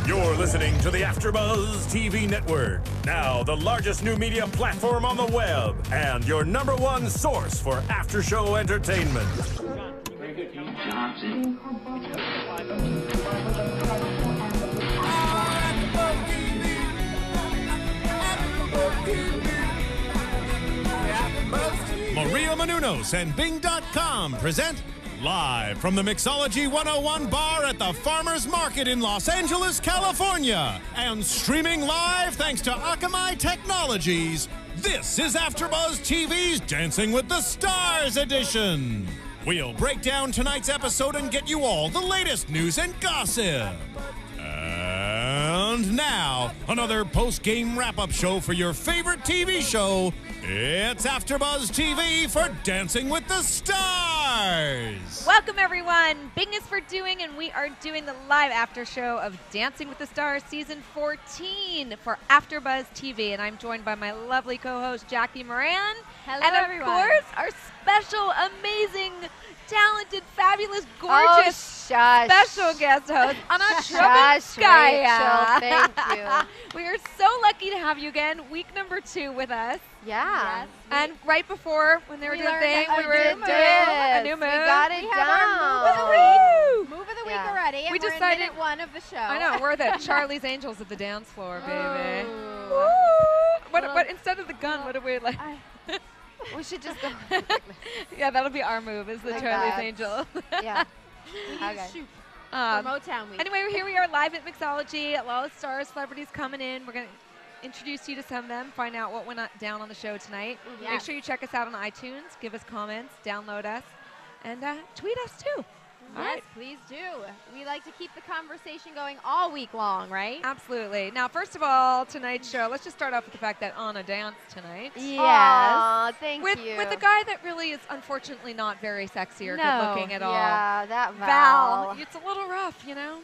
You're listening to the AfterBuzz TV Network, now the largest new media platform on the web, and your #1 source for after-show entertainment. Very good, Johnson. Maria Menounos and Bing.com present live from the Mixology 101 bar at the Farmers Market in Los Angeles, California, and streaming live thanks to Akamai Technologies. This is AfterBuzz TV's Dancing with the Stars edition. We'll break down tonight's episode and get you all the latest news and gossip. And now, another post-game wrap-up show for your favorite TV show. It's AfterBuzz TV for Dancing with the Stars. Welcome, everyone. Bing is for doing, and we are doing the live after show of Dancing with the Stars Season 14 for AfterBuzz TV. And I'm joined by my lovely co-host, Jackie Miranne. Hello, and, of everyone. course, our special, amazing, talented, fabulous, gorgeous, special guest host, Trebunskaya. Thank you. We are so lucky to have you again. Week number 2 with us. Yeah. Yes. And right before, when they were doing the thing, we were doing a new move. We got it down. Move of the week. Move of the week already. And We we're decided- in minute 1 of the show. I know, we're the Charlie's Angels of the dance floor, baby. Ooh. Woo! What instead of the gun, what do we like? We should just go. Yeah, that'll be our move, is the Like Charlie's that. Angel. Yeah. We need Okay. to shoot for Motown Week. Anyway, here we are live at Mixology. A lot of stars, celebrities coming in. We're going to introduce you to some of them, find out what went down on the show tonight. Yeah. Make sure you check us out on iTunes, give us comments, download us, and tweet us too. All Yes, right. please do. We like to keep the conversation going all week long, right? Absolutely. Now, first of all, tonight's show, let's just start off with the fact that Anna danced tonight. Yes. Aw, thank With you. a guy that really is unfortunately not very sexy or good looking at all. Yeah, that Val, Val. it's a little rough, you know?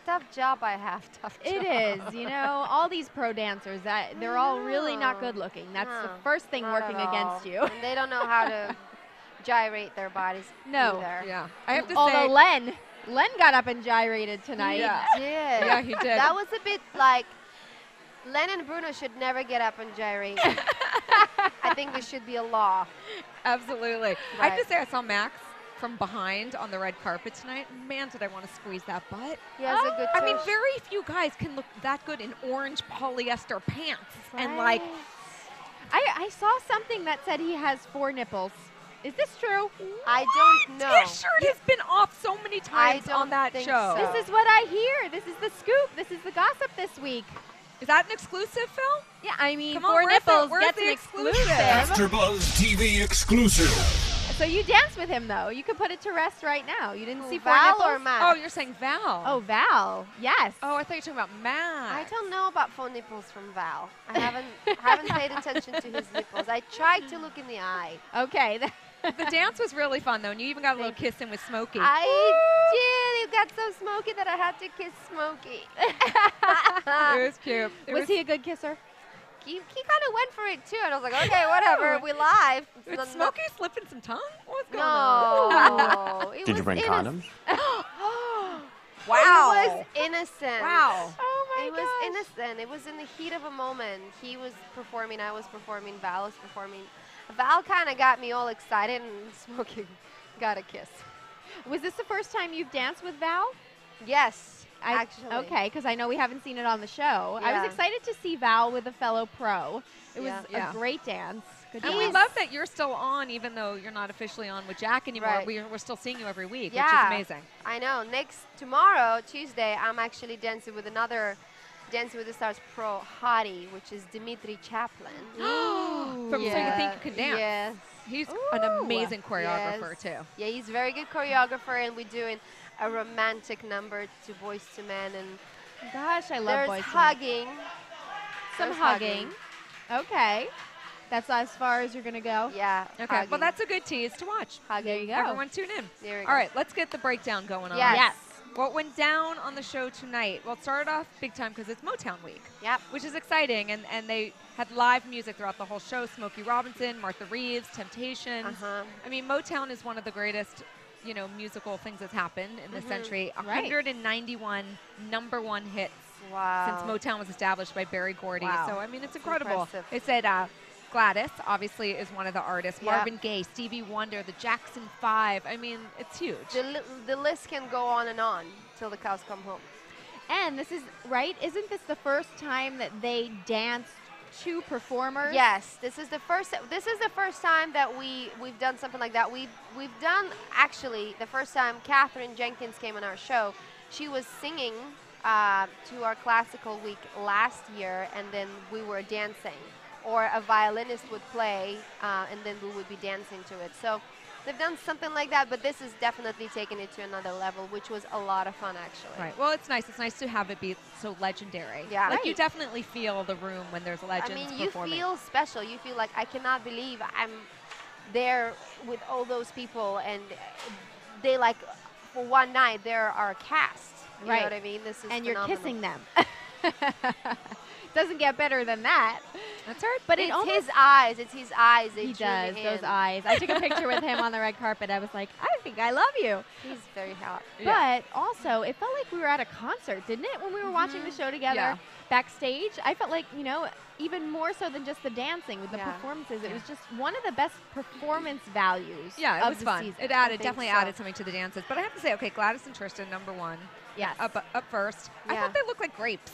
tough job I have. Tough job. It is, you know, all these pro dancers, they're all really not good looking. That's the first thing Not working at all. against you. And they don't know how to gyrate their bodies No. either. Yeah. I have to Although say, Len got up and gyrated tonight. Yeah. He did. Yeah, he did. That was a bit like Len and Bruno should never get up and gyrate. I think there should be a law. absolutely. I have Right. to say, I saw Max from behind on the red carpet tonight. Man, did I want to squeeze that butt. He has a good I mean, tush. very few guys can look that good in orange polyester pants. And like, I saw something that said he has 4 nipples. Is this true? I don't know. his shirt has been off so many times don't on that think show. so. This is what I hear. This is the scoop. This is the gossip this week. Is that an exclusive, Phil? Yeah, I mean, Come on, 4 where's the- nipples where's gets the an exclusive? exclusive. AfterBuzz TV exclusive. So you danced with him, though. You could put it to rest right now. You didn't see 4 Val nipples? or Matt? Oh, you're saying Val. Oh, Val. Yes. Oh, I thought you were talking about Matt. I don't know about phone nipples from Val. I haven't paid attention to his nipples. I tried to look in the eye. Okay. The dance was really fun, though, and you even got a little kiss in with Smokey. I did. It got so smoky that I had to kiss Smokey. It was cute. Was he a good kisser? He kind of went for it too, and I was like, okay, whatever. We live. Was No- Smokey slipping some tongue? What's going on? No. It Did you was bring condoms? Wow. It was innocent. Wow. Oh, my It was gosh. innocent. It was in the heat of a moment. He was performing, I was performing, Val was performing. Val kind of got me all excited, and Smokey got a kiss. Was this the first time you've danced with Val? Yes, actually. Okay, because I know we haven't seen it on the show. I Yeah. was excited to see Val with a fellow pro. It was Yeah. a great dance. Good And dance. we love that you're still on, even though you're not officially on with Jack anymore. Right. We're still seeing you every week, Yeah. which is amazing. I know. Tomorrow, Tuesday, I'm actually dancing with another Dancing with the Stars pro hottie, which is Dimitri Chaplin. So you think you can dance? Yes. He's an Ooh. amazing choreographer, Yes. too. Yeah, he's a very good choreographer, and we're doing a romantic number to Boys to Men, and Gosh, I love there's boys. hugging. Some There's hugging. Okay. That's as far as you're going to go? Yeah. Okay, hugging. well, that's a good tease to watch. hugging. There you go. Everyone tune in. There we All go. right, let's get the breakdown going on. Yes. Yes. What went down on the show tonight? Well, it started off big time because it's Motown Week, Yep. which is exciting. And they had live music throughout the whole show. Smokey Robinson, Martha Reeves, Temptations. Uh-huh. I mean, Motown is one of the greatest you know, musical things that's happened in the century. Right. 191 #1 hits since Motown was established by Berry Gordy. Wow. So, I mean, it's incredible. impressive. It said Gladys, obviously, is one of the artists. Marvin Gaye, Stevie Wonder, the Jackson 5. I mean, it's huge. The list can go on and on till the cows come home. And this is, right, isn't this the first time that they danced two performers? Yes, this is the first time that we've done something like that. We've done, actually, the first time Catherine Jenkins came on our show, she was singing to our classical week last year, and then we were dancing. Or a violinist would play, and then we would be dancing to it. So they've done something like that, but this is definitely taking it to another level, which was a lot of fun, actually. Right. Well, it's nice. It's nice to have it be so legendary. Yeah. Like, you Right. definitely feel the room when there's legends I mean, you performing. feel special. You feel like, I cannot believe I'm there with all those people, and they, like, for one night, they're our cast. You know what I mean? This is And phenomenal. you're kissing them. Doesn't get better than that. That's right. But It's it almost, his eyes. It's his eyes. They he drew me does, in. those eyes. I took a picture with him on the red carpet. I was like, I think I love you. He's very hot. But also, it felt like we were at a concert, didn't it? When we were watching the show together backstage, I felt like, you know, even more so than just the dancing with the performances. It was just one of the best performance values. Yeah, it of was the fun. season. It definitely added something to the dances. But I have to say, okay, Gladys and Tristan, #1. Yes. Up first. I Yeah. thought they looked like grapes.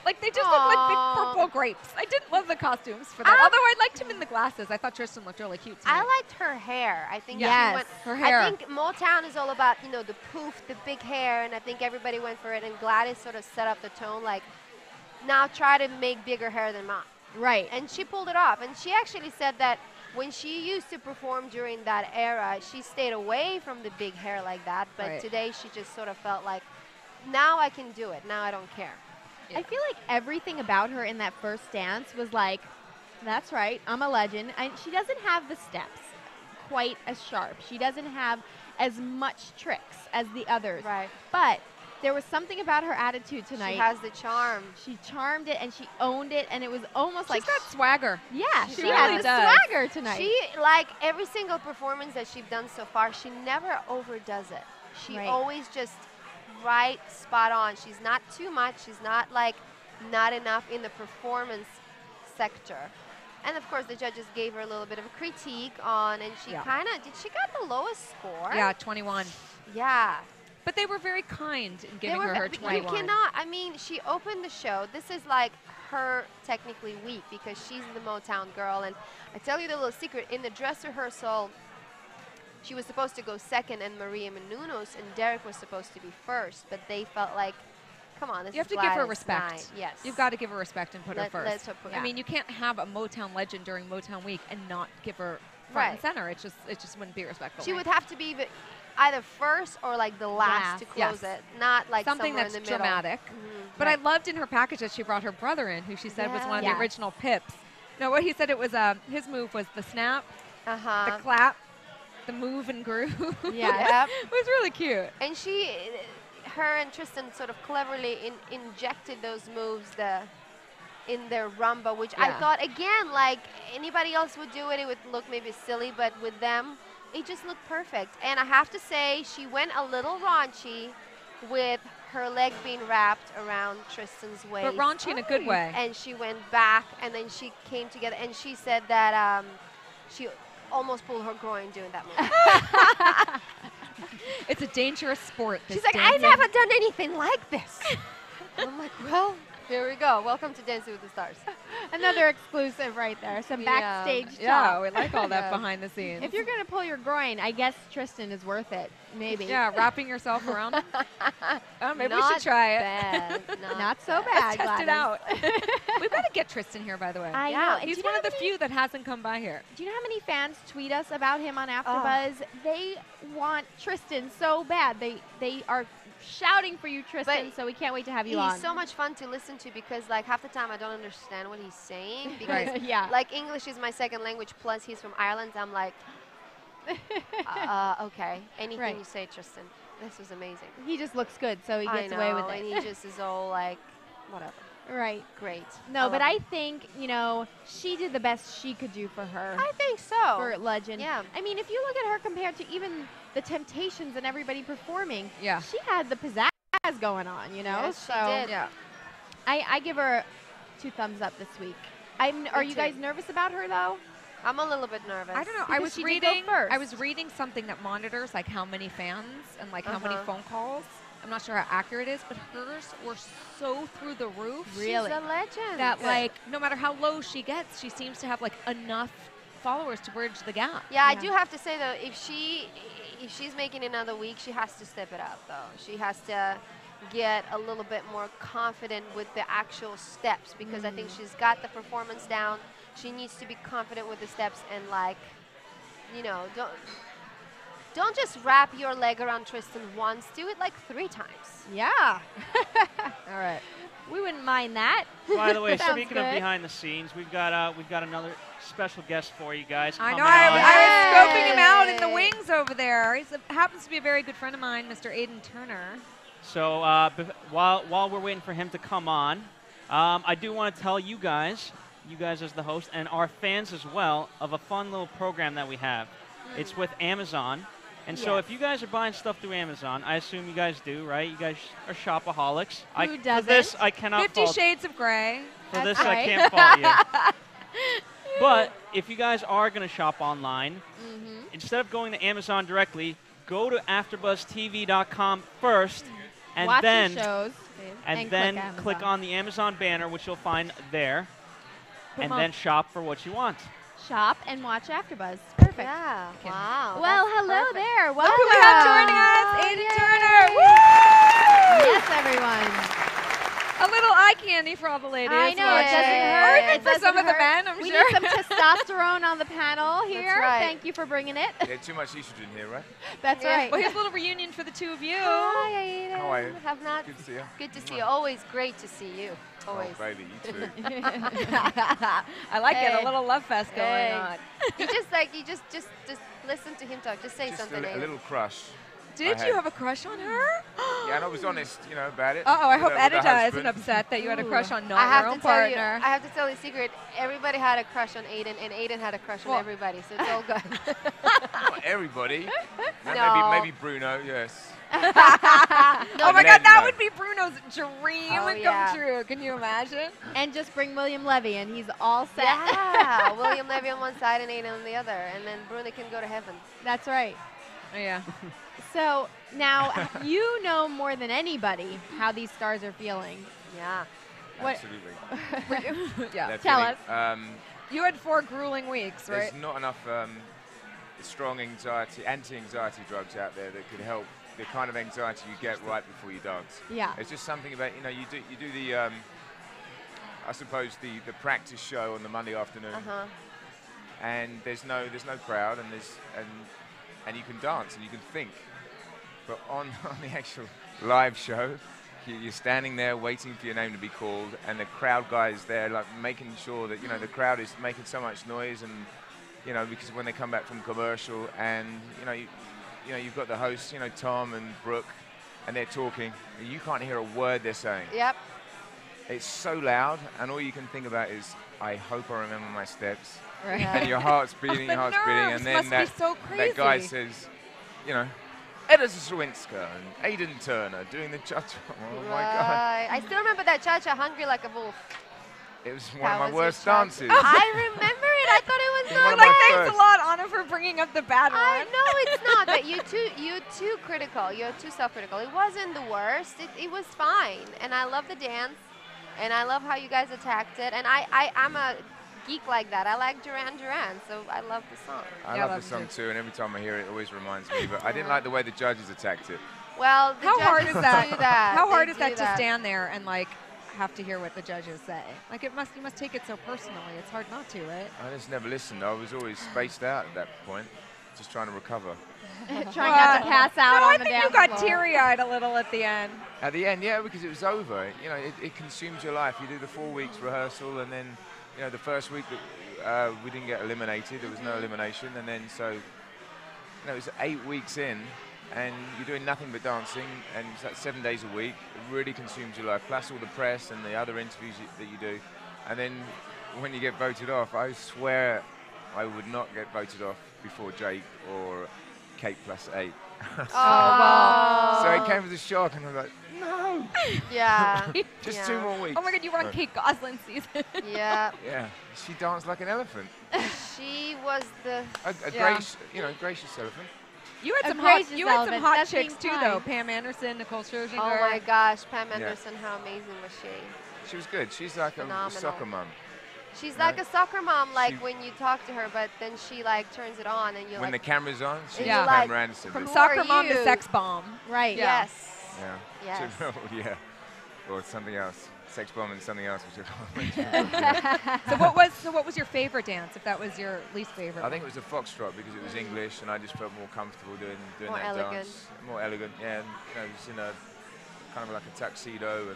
Like, they just looked like big Aw. purple grapes. I didn't love the costumes for that. Although I liked him in the glasses. I thought Tristan looked really cute tonight. I liked her hair. I think Yes, she went. her hair. I think Motown is all about, you know, the poof, the big hair, and I think everybody went for it. And Gladys sort of set up the tone, like, now try to make bigger hair than mine. Right. And she pulled it off. And she actually said that when she used to perform during that era, she stayed away from the big hair like that. But Right. today she just sort of felt like, now I can do it. Now I don't care. I feel like everything about her in that first dance was like, that's right, I'm a legend. And she doesn't have the steps quite as sharp. She doesn't have as much tricks as the others. Right. But there was something about her attitude tonight. She has the charm. She charmed it and she owned it, and it was almost She's like got swagger. yeah, She she really had the does. swagger tonight. She, like every single performance that she's done so far, she never overdoes it. She Right. always just right spot on. She's not too much. She's not like not enough in the performance sector. And of course, the judges gave her a little bit of a critique on, and she kind of she got the lowest score? Yeah, 21. Yeah. But they were very kind in They giving were her ve- 21. You cannot, I mean, she opened the show. This is like her technically week because she's the Motown girl. And I tell you the little secret, in the dress rehearsal, she was supposed to go second and Maria Menounos and Derek was supposed to be first, but they felt like, come on, this You have is to give her Gladys respect. night. Yes. You've got to give her respect and put her Let's first. her put- I mean, you can't have a Motown legend during Motown Week and not give her front and Right. center. It just wouldn't be respectful. She would have to be either first or like the last to close Yes. it, not like something somewhere that's in the middle. dramatic. But I loved in her package that she brought her brother in, who she said was one of Yes. the original Pips. No, what he said it was his move was the snap, Uh-huh. the clap, the move and groove. Yep. It was really cute. And her and Tristan sort of cleverly injected those moves in their rumba, which I Yeah. thought, again, like anybody else would do it, it would look maybe silly, but with them, it just looked perfect. And I have to say, she went a little raunchy with her leg being wrapped around Tristan's waist. But raunchy in a good way. And she went back, and then she came together, and she said that she almost pulled her groin doing that move. It's a dangerous sport. She's this like, I dancing. never done anything like this. I'm like, well, here we go. Welcome to Dancing with the Stars. Another exclusive right there. Some backstage Yeah, talk. we like all that behind the snes. If you're going to pull your groin, I guess Tristan is worth it. Maybe. Yeah, wrapping yourself around it. Maybe we Not should try it. bad. Not so bad, Let's test it Gladys. out. We've got to get Tristan here, by the way. I Yeah, know. And He's do you one know of the how many- few that hasn't come by here. Do you know how many fans tweet us about him on AfterBuzz? They want Tristan so bad. They are shouting for you, Tristan, But so we can't wait to have you He's on. so much fun to listen to because, like, half the time I don't understand what he's saying because, Yeah. like, English is my second language. Plus, he's from Ireland. I'm like, okay, anything Right. you say, Tristan. This was amazing. He just looks good, so he I gets know, away with and it. he just is all like, whatever. Right. Great. No, but love I him. think, she did the best she could do for her. I think so. For Legend. Yeah. I mean, if you look at her compared to even the Temptations and everybody performing. Yeah. She had the pizzazz going on, you know? Yes, she so did. Yeah. I give her 2 thumbs up this week. Are you too. guys nervous about her though? I'm a little bit nervous. I don't know. Because she did go first. I was reading something that monitors like how many fans and like how many Uh-huh. phone calls. I'm not sure how accurate it is, but hers were so through the roof. Really? She's a legend. That like no matter how low she gets, she seems to have like enough followers to bridge the gap. Yeah, I do have to say though, if she's making another week, she has to step it up though. She has to get a little bit more confident with the actual steps because I think she's got the performance down. She needs to be confident with the steps and like, you know, don't just wrap your leg around Tristan once. Do it like 3 times. Yeah. All right. We wouldn't mind that. By the way, Sounds speaking of good. behind the scenes, we've got another special guest for you guys. I know. coming I on. was scoping him out in the Yay. wings over there. He happens to be a very good friend of mine, Mr. Aiden Turner. So while we're waiting for him to come on, I do want to tell you guys as the host and our fans as well, of a fun little program that we have. It's with Amazon. And so if you guys are buying stuff through Amazon, I assume you guys do, right? You guys are shopaholics. Who For doesn't? this, I cannot 50 fault. Shades of Grey. For That's this, I right. can't fault you. But if you guys are going to shop online, instead of going to Amazon directly, go to AfterBuzzTV.com first, and Watch then your shows. and click then Amazon. click on the Amazon banner, which you'll find there, Put 'em and on. then shop for what you want. Shop and watch AfterBuzz. Perfect. Yeah. Wow. Well, that's hello perfect. there. Look Welcome. who we have joining us, Aiden Yay. Turner. Woo! Yes, everyone. A little eye candy for all the ladies. I know, it watching. doesn't Yay. hurt. Or It even for doesn't some of the hurt. men, I'm We sure. need some testosterone on the panel here. right. Thank you for bringing it. Yeah, too much estrogen here, right? That's Yeah. right. Well, here's a little reunion for the two of you. Hi, Aiden. How are you? Have not. Good to see you. Good to see you. Always great to see you. Always. Oh, baby, you too. I like it. Hey. A little love fest going Hey. on. You just listen to him talk. Just say Just something. a Aiden. little crush. Did I you had- have a crush on her? Yeah, and I was honest, about it. Uh-oh, I with hope her- with her Edita husband. isn't upset that you had a crush on not I your have own to tell you. partner. I have to tell you a secret. Everybody had a crush on Aiden, and Aiden had a crush Well- on everybody. So it's all good. Not everybody. No. Maybe Bruno, yes. Oh my God, Glenn, that no. would be Bruno's dream Oh, would yeah. come true. Can you imagine? And just bring William Levy, and he's all set. Yeah. William Levy on one side and Aiden on the other, and then Bruno can go to heaven. That's right. Oh, yeah. So now you know more than anybody how these stars are feeling. Yeah. What- Absolutely. yeah. They're Tell feeling, You had 4 grueling weeks, right? There's not enough strong anti-anxiety drugs out there that could help the kind of anxiety you get right before you dance. Yeah. It's just something about, you do the, I suppose the practice show on the Monday afternoon, Uh-huh. and there's no crowd, and you can dance and you can think. But on the actual live show, you're standing there waiting for your name to be called, and the crowd guys there, like making sure that the crowd is making so much noise, and because when they come back from commercial, and you've got the hosts, Tom and Brooke, and they're talking, and you can't hear a word they're saying. Yep. It's so loud, and all you can think about is, I hope I remember my steps. Right. And your heart's beating, The your heart's beating, nerves and then must be so that guy crazy. says, Edita Sawinska and Aiden Turner doing the cha-cha. Oh my God. Right. I still remember that cha-cha, Hungry Like a Wolf. It was one That of my was your worst cha-cha. dances. I remember it. I thought it was It's one not of my bad. first. Thanks a lot, Anna, for bringing up the bad I one. know it's not, but you're too critical. You're too self-critical. It wasn't the worst. It was fine, and I love the dance, and I love how you guys attacked it. And I'm a geek like that. I like Duran Duran, so I love the song. I Yeah, love love the song it. too, and every time I hear it, it always reminds me. But I didn't like the way the judges attacked it. Well, the How hard judges is that? do that. How They hard is do that to stand there and like have to hear what the judges say? Like you must take it so personally. It's hard not to, right? I just never listened. I was always spaced out at that point, just trying to recover. Trying not to pass out no, on I the think dance you got floor. teary-eyed a little at the end. At the end, yeah, because it was over. It consumes your life. You do the 4 weeks rehearsal, and then, the first week that we didn't get eliminated, there was no elimination, and then so, it was 8 weeks in, and you're doing nothing but dancing, and it's like 7 days a week. It really consumes your life, plus all the press and the other interviews that you do. And then when you get voted off, I swear I would not get voted off before Jake or Kate +8. So it came as a shock, and I was like, no. Yeah. Just 2 more weeks. Oh my God, you were on Kate Gosling's season. Yeah. Yeah. She danced like an elephant. She was the. Gracious elephant. You had A some hot, gracious you had some elephant. hot That's chicks too, being though. kind. Pam Anderson, Nicole Scherzinger. Oh my gosh, Pam Anderson, how amazing was she? She was good. She's like a Phenomenal. soccer mom. She's like a soccer mom, like She- when you talk to her, but then she like turns it on and you're When the like, camera's on, she's Yeah. Pam like, Anderson. From Who soccer are mom to you? sex bomb. Right. Yeah. yes. Yeah. Yes. Yeah. Or something else. Sex bomb and something else. Which So what was your favorite dance? If that was your least favorite? I think it was the foxtrot because it was English and I just felt more comfortable doing More that elegant. dance. More elegant. Yeah. And, it was in a kind of like a tuxedo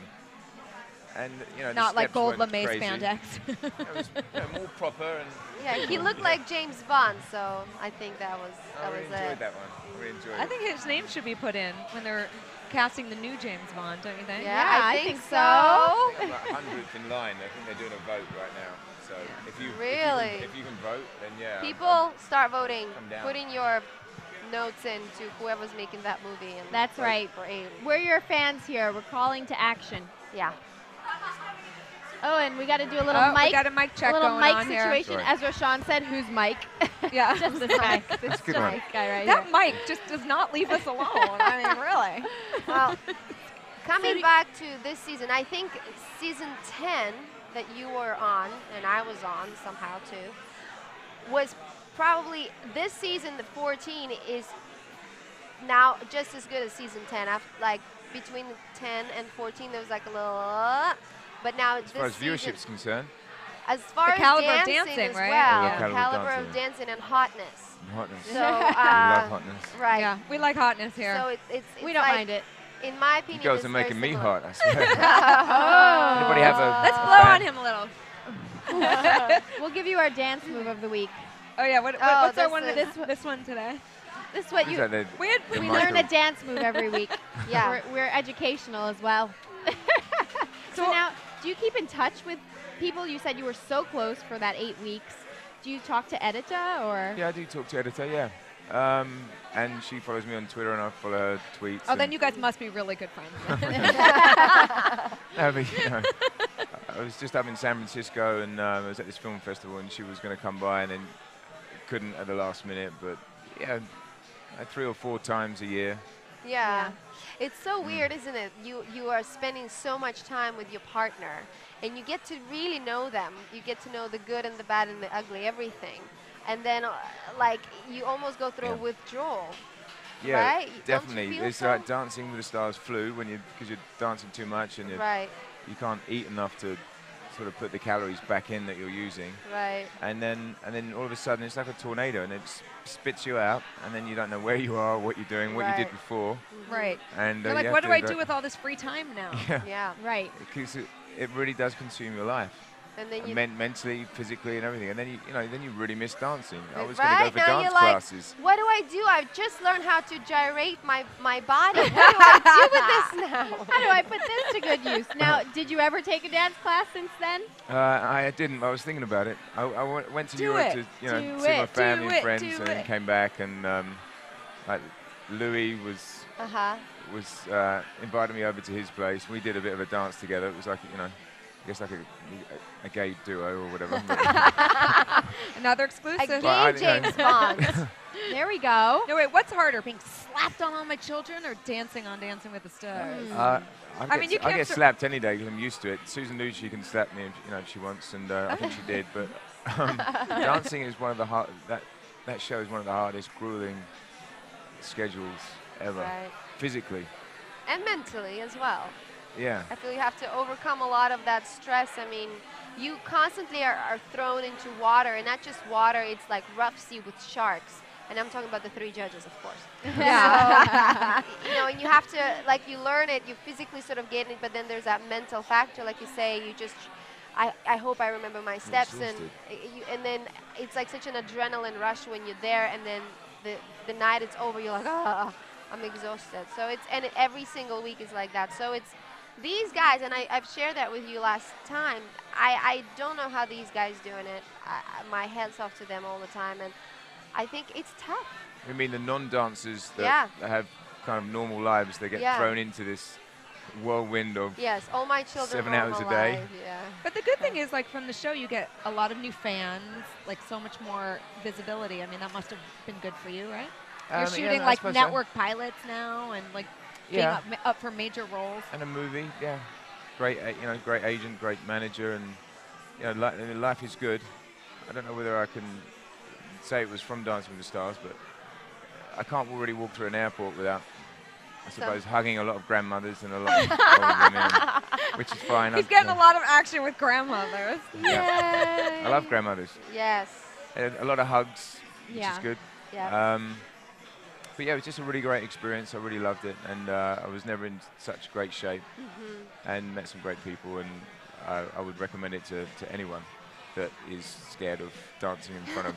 and the Not like steps gold weren't lame crazy. spandex. It was more proper and. Yeah, he looked like James Bond, so I think that was I really enjoyed it. that one. I really enjoyed I it. think his name should be put in when they're casting the new James Bond, don't you think? Yeah, I think so. I'm like 100th in line. I think they're doing a vote right now. So if you Really? if you can vote, then yeah. People start voting. I'm down. Put in your notes in to whoever's making that movie. And That's vote right. For Aiden. We're your fans here. We're calling to action. Yeah. Oh, and we got to do a little Oh, we mic. got a mic check a little going mic on here. situation. Sorry. As Roshon said, who's Mike? Yeah. Just this guy. That's a good Just one. this guy right That here. mic just does not leave us alone. I mean, really. Well, coming back to this season, I think season 10 that you were on, and I was on somehow too, was probably this season, the 14, is now just as good as season 10. Like between 10 and 14, there was like a little, but now As far as this season, viewership's concerned, as far as caliber of dancing, dancing, as right? well, Yeah. caliber, Caliber of of dancing. dancing and hotness. hotness. So, we love hotness. right. Yeah, we like hotness here. So it's We don't like, mind it. In my You opinion, girls it's are very making me similar. hot, I swear. Oh. Anybody have a Let's a blow fan? on him a little. We'll give you our dance move of the week. Oh yeah, what's our this one? is- This one today. This is what Is you. that the- We had- the We micro- learn a dance move every week. Yeah. We're educational as well. So now, do you keep in touch with people? You said you were so close for that 8 weeks. Do you talk to Edita or? Yeah, I do talk to Editor, yeah. And she follows me on Twitter and I follow her tweets. Oh, then and- you guys must be really good friends. No, but, I was just up in San Francisco and I was at this film festival and she was going to come by and then couldn't at the last minute. But yeah, 3 or 4 times a year. Yeah. It's so weird, isn't it? You are spending so much time with your partner, and you get to really know them. You get to know the good and the bad and the ugly, everything. And then, like, you almost go through a Yeah. withdrawal. Yeah, Right? Don't you definitely. feel It's so? like Dancing with the Stars flu because you're dancing too much and Right, you can't eat enough to sort of put the calories back in that you're using. right. And then all of a sudden it's like a tornado and it spits you out and then you don't know where you are, what you're doing, what you did Right. before. Right. And You're like, you what have do I to do with all this free time now? Yeah, Yeah. Right. because it really does consume your life. And then you Mentally, physically, and everything. And then you really miss dancing. I was right? going to go for Now dance you're like, classes. what do I do? I've just learned how to gyrate my body. What do I do with this now? How do I put this to good use? Now, did you ever take a dance class since then? I didn't. I was thinking about it. I went to Do Europe it. to Do see my it. family Do and it. friends, Do and then it. came back and like Louis was invited me over to his place. We did a bit of a dance together. It was like I guess like a gay duo or whatever. Another A exclusive. gay Well, James Bond. There we go. No, wait, what's harder, being slapped on all my children or dancing on Dancing with the Stars? I mean, you I can't get sur- slapped any day because I'm used to it. Susan knew she can slap me if she wants, and I think she did. But dancing is one of the that show is one of the hardest, grueling schedules ever, Right. physically. And mentally as well. Yeah. I feel you have to overcome a lot of that stress. I mean, you constantly are thrown into water, and not just water, it's like rough sea with sharks. And I'm talking about the 3 judges, of course. Yeah. So, and you have to, like, you learn it, you physically sort of get it, but then there's that mental factor, like you say, you just, I hope I remember my steps, and then it's like such an adrenaline rush when you're there, and then the night it's over, you're like, I'm exhausted. So every single week is like that. So it's these guys, and I've shared that with you last time. I don't know how these guys doing it. My head's off to them all the time, and I think it's tough. I mean, the non-dancers that have kind of normal lives, they get thrown into this whirlwind of yes, all my children 7 hours a day. Yeah. But the good thing is, like, from the show, you get a lot of new fans, like so much more visibility. I mean, that must have been good for you, right? You're shooting like network pilots now, and like being up for major roles. And a movie, great, great agent, great manager, and life is good. I don't know whether I can say it was from Dancing with the Stars, but I can't really walk through an airport without, I suppose, hugging a lot of grandmothers and a lot of older women, which is fine. He's getting a lot of action with grandmothers. Yeah. I love grandmothers. Yes. And a lot of hugs, which is good. Yeah. But yeah, it was just a really great experience. I really loved it, and I was never in such great shape, and met some great people, and I would recommend it to anyone that is scared of dancing in front of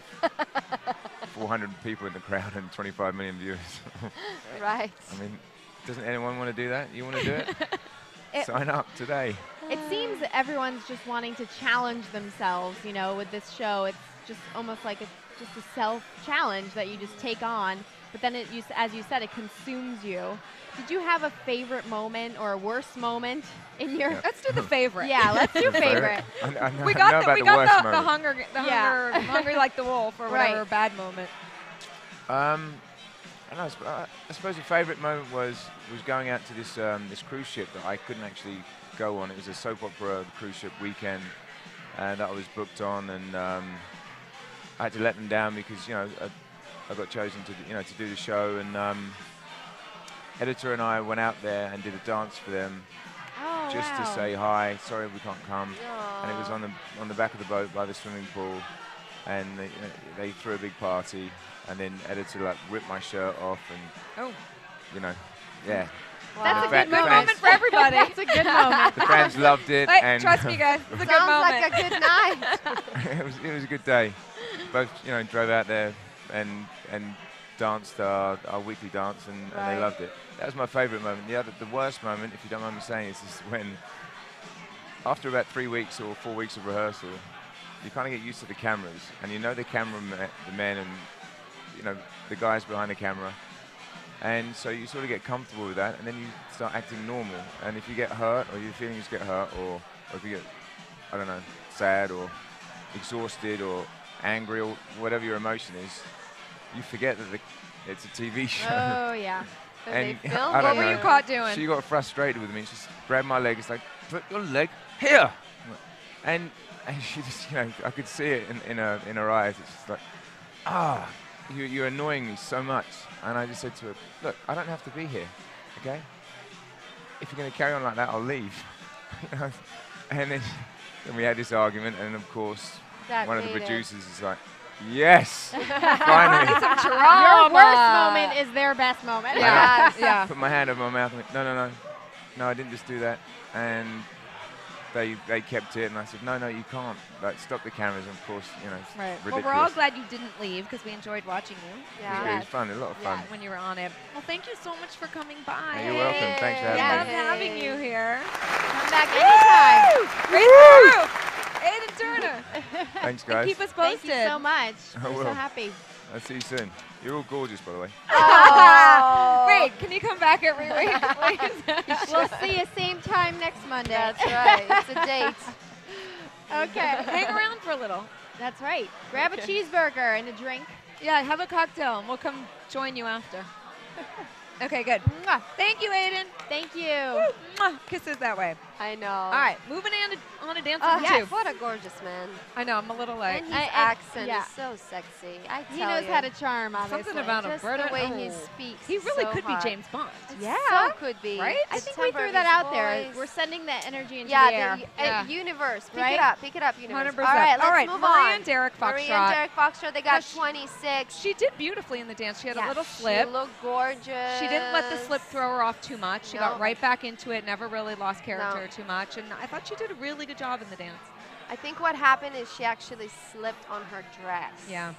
400 people in the crowd and 25 million viewers. Right. I mean, doesn't anyone want to do that? You want to do it? Sign up today. It seems that everyone's just wanting to challenge themselves, you know, with this show. It's just almost like just a self-challenge that you just take on. But then, as you said, it consumes you. Did you have a favorite moment or a worst moment in your? Let's do the favorite. Yeah, let's do favorite. We got the hungry like the wolf or whatever bad moment. I suppose the favorite moment was going out to this this cruise ship that I couldn't actually go on. It was a soap opera cruise ship weekend that I was booked on, and I had to let them down because I got chosen to do the show, and editor and I went out there and did a dance for them just to say hi. Sorry, we can't come. Aww. And it was on the back of the boat by the swimming pool, and they threw a big party, and then editor like ripped my shirt off, and yeah. Wow. That's a good moment for everybody. That's a good moment. The fans loved it. Wait, and trust me, guys. It's a good moment. Sounds like a good night. it was a good day. Both drove out there and danced our weekly dance, and they loved it. That was my favourite moment. The worst moment, if you don't mind me saying, is when after about 3 weeks or 4 weeks of rehearsal, you kind of get used to the cameras, and the men and the guys behind the camera, and so you sort of get comfortable with that, and then you start acting normal. And if you get hurt, or your feelings get hurt, or if you get, I don't know, sad or exhausted or angry or whatever your emotion is, you forget that it's a TV show. Oh, yeah. And what were you caught doing? She got frustrated with me. She just grabbed my leg. It's like, put your leg here. And she just, I could see it in her eyes. It's just like, you're annoying me so much. And I just said to her, look, I don't have to be here, okay? If you're going to carry on like that, I'll leave. And then we had this argument, and of course, one of the producers is like, yes, finally. Your worst moment is their best moment. Yeah. Put my hand over my mouth and went, no, I didn't just do that. And they kept it, and I said, no, you can't. Like, stop the cameras, and of course, it's ridiculous. Well, we're all glad you didn't leave because we enjoyed watching you. Yeah. It was fun, a lot of fun. When you were on it. Well, thank you so much for coming by. You're welcome. Thanks for having me. Love having you here. Come back anytime. Great crew. Aiden Turner. Thanks, guys. Keep us posted. Thank you so much. I We're will. so happy. I'll see you soon. You're all gorgeous, by the way. Oh. Wait, can you come back every week, please? We'll see you same time next Monday. That's right. It's a date. Okay. Hang around for a little. That's right. Grab a cheeseburger and a drink. Yeah, have a cocktail, and we'll come join you after. Okay, good. Mwah. Thank you, Aiden. Thank you. Mwah. Kisses that way. I know. All right, moving on to dancing Oh, with yes. you. What a gorgeous man. I know, I'm a little like. And his accent yeah. is so sexy. I tell He knows you. how to charm, obviously. Something about Just Alberta. the way he speaks. He really so could hot. be James Bond. Yeah. So could be. Right? I The think we temper threw of that his out there. voice. We're sending that energy into Yeah, the air. the universe. Pick Right? it up. Pick it up, universe. 100%. All right, All right, let's move Maria on. and Derek Maria Foxtrot. and Derek Foxtrot, they got Now, 26. She did beautifully in the dance. She had a little She slip. looked gorgeous. She didn't let the slip throw her off too much. She No. got right back into it, never really lost character No. too much. And I thought she did a really good job in the dance. I think what happened is she actually slipped on her dress. Yeah.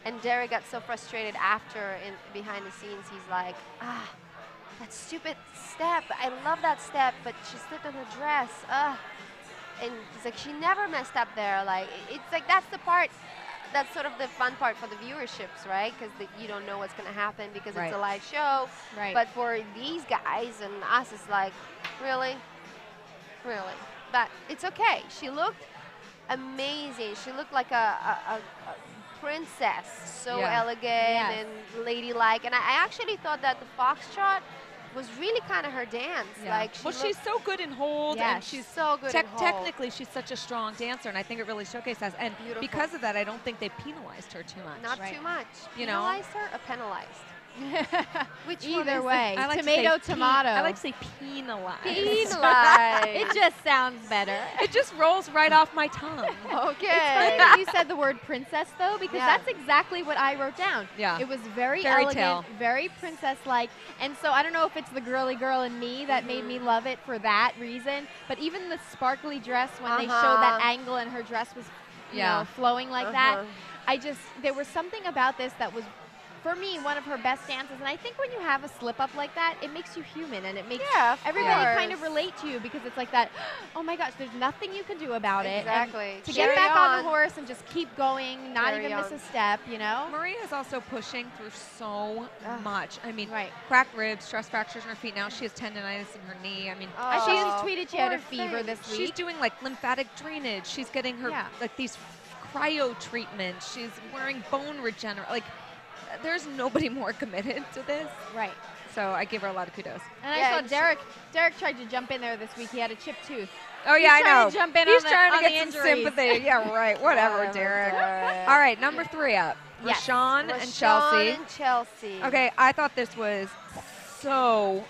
And Derek got so frustrated after, behind the scenes, he's like, that stupid step. I love that step, but she slipped on her dress. And he's like, she never messed up there. Like, it's like, that's the part that's sort of the fun part for the viewerships, right? Because you don't know what's going to happen because Right. it's a live show. Right. But for these guys and us, it's like, really? Really? But it's okay. She looked amazing. She looked like a princess, so Yeah. elegant Yes. and ladylike. And I actually thought that the foxtrot was really kind of her dance. Yeah. Like, Well, she's so good in hold, and Yes. she's so good in hold. technically she's such a strong dancer, and I think it really showcased that. And Beautiful. because of that, I don't think they penalized her too much. Not Right. too much. You know? Penalized her or penalized? Which one Either is way, I like tomato, to say tomato. I like to say penalized. Penalized. It just sounds better. It just rolls right off my tongue. It's funny Okay. that you said the word princess, though, because Yeah. that's exactly what I wrote down. Yeah. It was very Fairy elegant, tale. very princess-like. And so I don't know if it's the girly girl in me that made me love it for that reason, but even the sparkly dress, when they showed that angle and her dress was you know, flowing like that, there was something about this that was, for me, one of her best dances. And I think when you have a slip up like that, it makes you human, and it makes everybody kind of relate to you, because it's like that, oh my gosh, there's nothing you can do about it. Exactly. And to Carry get back on on. the horse and just keep going, not Carry even miss on. a step, you know? Maria is also pushing through so much. I mean, Right. cracked ribs, stress fractures in her feet. Now she has tendonitis in her knee. I mean, She just Oh, tweeted she had a poor fever thing. this week. she's doing like lymphatic drainage. She's getting her like these cryo treatments. She's wearing bone regeneration. Like, there's nobody more committed to this. Right. So I give her a lot of kudos. And I saw Derek. Derek tried to jump in there this week. He had a chipped tooth. Oh yeah, I He's trying know. to jump in He's on trying the, to on get the some injuries. sympathy. Yeah, right. Whatever, Derek. All right, number 3 up. Yes. Roshon and Chelsea. and Chelsea. Okay, I thought this was so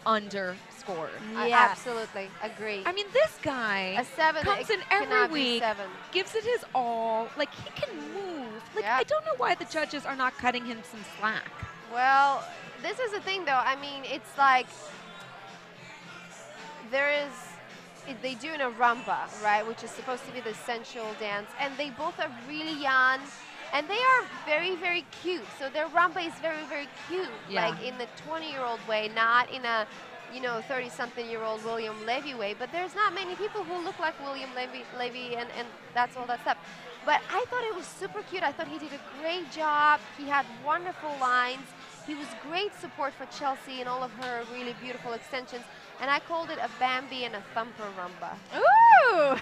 underscored. I Yeah. absolutely agree. I mean, this guy A 7 comes it in every cannot be week, 7. gives it his all. Like, he can move. Like, Yeah. I don't know why the judges are not cutting him some slack. Well, this is the thing, though. I mean, it's like they do in a rumba, right, which is supposed to be the sensual dance, and they both are really young, and they are very, very cute. So their rumba is very, very cute, like in the 20-year-old way, not in a 30-something-year-old William Levy way. But there's not many people who look like William Levy, and that's all that stuff. But I thought it was super cute. I thought he did a great job. He had wonderful lines. He was great support for Chelsea and all of her really beautiful extensions. And I called it a Bambi and a Thumper rumba. Ooh!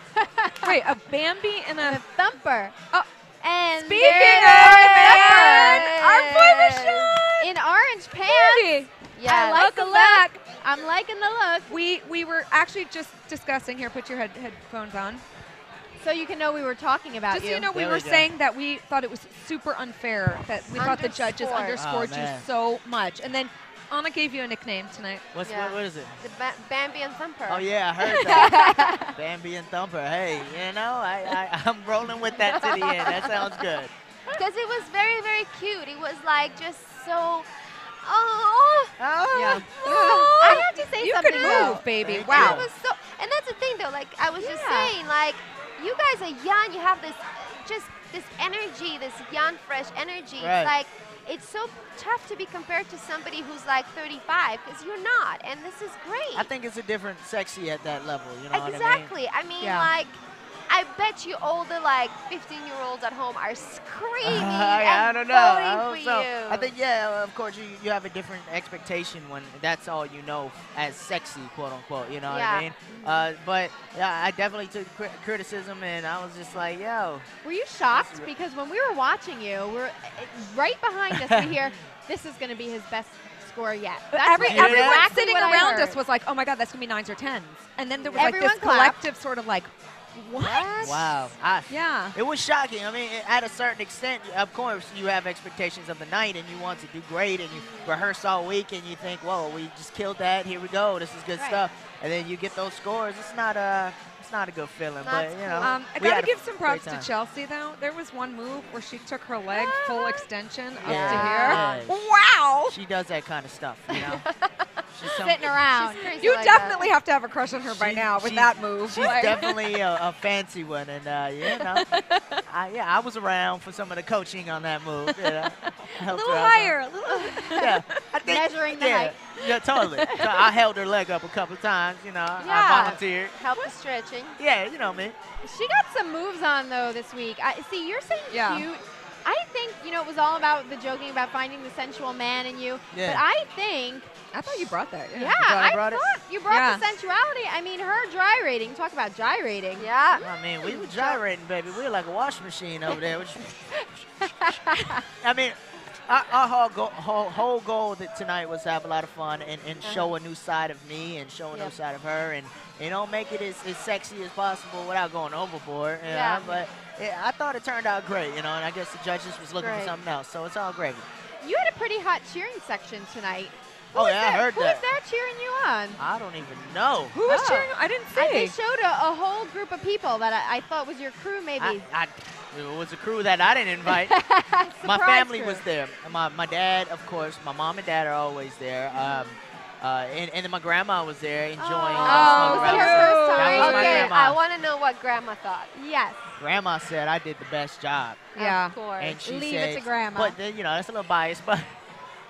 Wait, a Bambi and a thumper. Oh, and speaking of our boy Roshon in orange pants. Yeah, I like the welcome look. back. I'm liking the look. We were actually just discussing here. Put your headphones on. So you can know we were talking about Just you. so you know, we were saying that we thought it was super unfair, that we thought the judges underscored you so much. And then Anna gave you a nickname tonight. What is it? The Bambi and Thumper. Oh, yeah, I heard that. Bambi and Thumper. Hey, I'm rolling with that to the end. That sounds good. Because it was very, very cute. It was like just so... Yeah. I have to say You something can though. move, baby. Thank Wow. And, it was so, and that's the thing, though. Like, I was just saying, like, you guys are young. You have this energy, this young, fresh energy. Right. It's like, it's so tough to be compared to somebody who's like 35, because you're not. And this is great. I think it's a different sexy at that level. You know Exactly. I mean, like, I bet you all the, like, 15-year-olds at home are screaming I and don't know. I voting hope for so. you. I think, yeah, of course, you have a different expectation when that's all you know as sexy, quote unquote. You know what I mean? But yeah, I definitely took criticism, and I was just like, yo. Were you shocked? Because when we were watching you, we're right behind us. We hear this is going to be his best score yet. Everyone exactly sitting what I around heard. us was like, oh my God, that's going to be 9s or 10s. And then there was Everyone like this clapped. collective sort of like, what? Wow. Yeah. It was shocking. I mean, at a certain extent, of course, you have expectations of the night, and you want to do great, and you rehearse all week, and you think, whoa, we just killed that. Here we go. This is good stuff. And then you get those scores. It's not a good feeling. But, you know. I got to give some props to Chelsea, though. There was one move where she took her leg full extension up to here. Yeah. Wow. She does that kind of stuff, you know. She's sitting around. She's crazy You like definitely have to have a crush on her by now with she's- that move. She's definitely a fancy one, and I was around for some of the coaching on that move. a Helped little her out. higher, a little. Yeah, I think, Measuring the height. Yeah, totally. So I held her leg up a couple of times. I Yeah. volunteered. Help the stretching. Yeah, you know me. She got some moves on, though, this week. See, you're saying Yeah. cute. I think, it was all about the joking about finding the sensual man in you. Yeah. But I think, I thought you brought that. yeah, thought I I brought it? thought you brought Yeah. the sensuality. I mean, her gyrating. Talk about gyrating. Yeah. I mean, we were gyrating, baby. We were like a washing machine over there. I mean, our whole goal tonight was to have a lot of fun and show a new side of me and show a new side of her and make it as sexy as possible without going overboard. You know? But I thought it turned out great, and I guess the judges was looking for something else, so it's all gravy. You had a pretty hot cheering section tonight. Who Oh, was yeah, I there? heard Who that. was there cheering you on? I don't even know. Who was Oh. cheering? I didn't They see. showed a whole group of people that I thought was your crew, maybe. It was a crew that I didn't invite. My Surprise family crew. was there. My dad, of course. My mom and dad are always there. And then my grandma was there enjoying. was that her first time? That was my Okay, grandma. I want to know what Grandma thought. Yes. Grandma said I did the best job. Yeah. Of course. And she Leave said, it to Grandma. But then, that's a little biased, but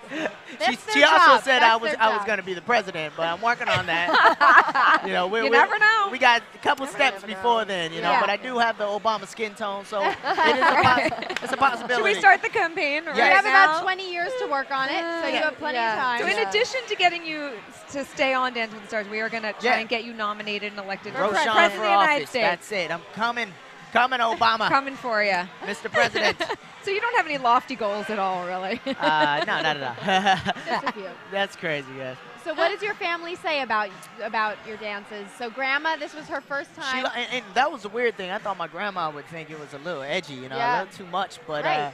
That's she their also job. said That's I was their job. going to be the president, but I'm working on that. You never know. We got a couple steps never know. before then, Yeah. but I do have the Obama skin tone, so it's a possibility. Should we start the campaign right You have now? about 20 years to work on it, so you have plenty of time. So in addition to getting you to stay on Dancing with the Stars, we are going to try and get you nominated and elected for Roshon President of for the United office. States. That's it. I'm coming, Obama, Coming for you. Mr. President. So you don't have any lofty goals at all, really? No, not at all. Just a few. That's crazy, guys. So what does your family say about your dances? So Grandma, this was her first time. And that was a weird thing. I thought my grandma would think it was a little edgy, a little too much. But Right.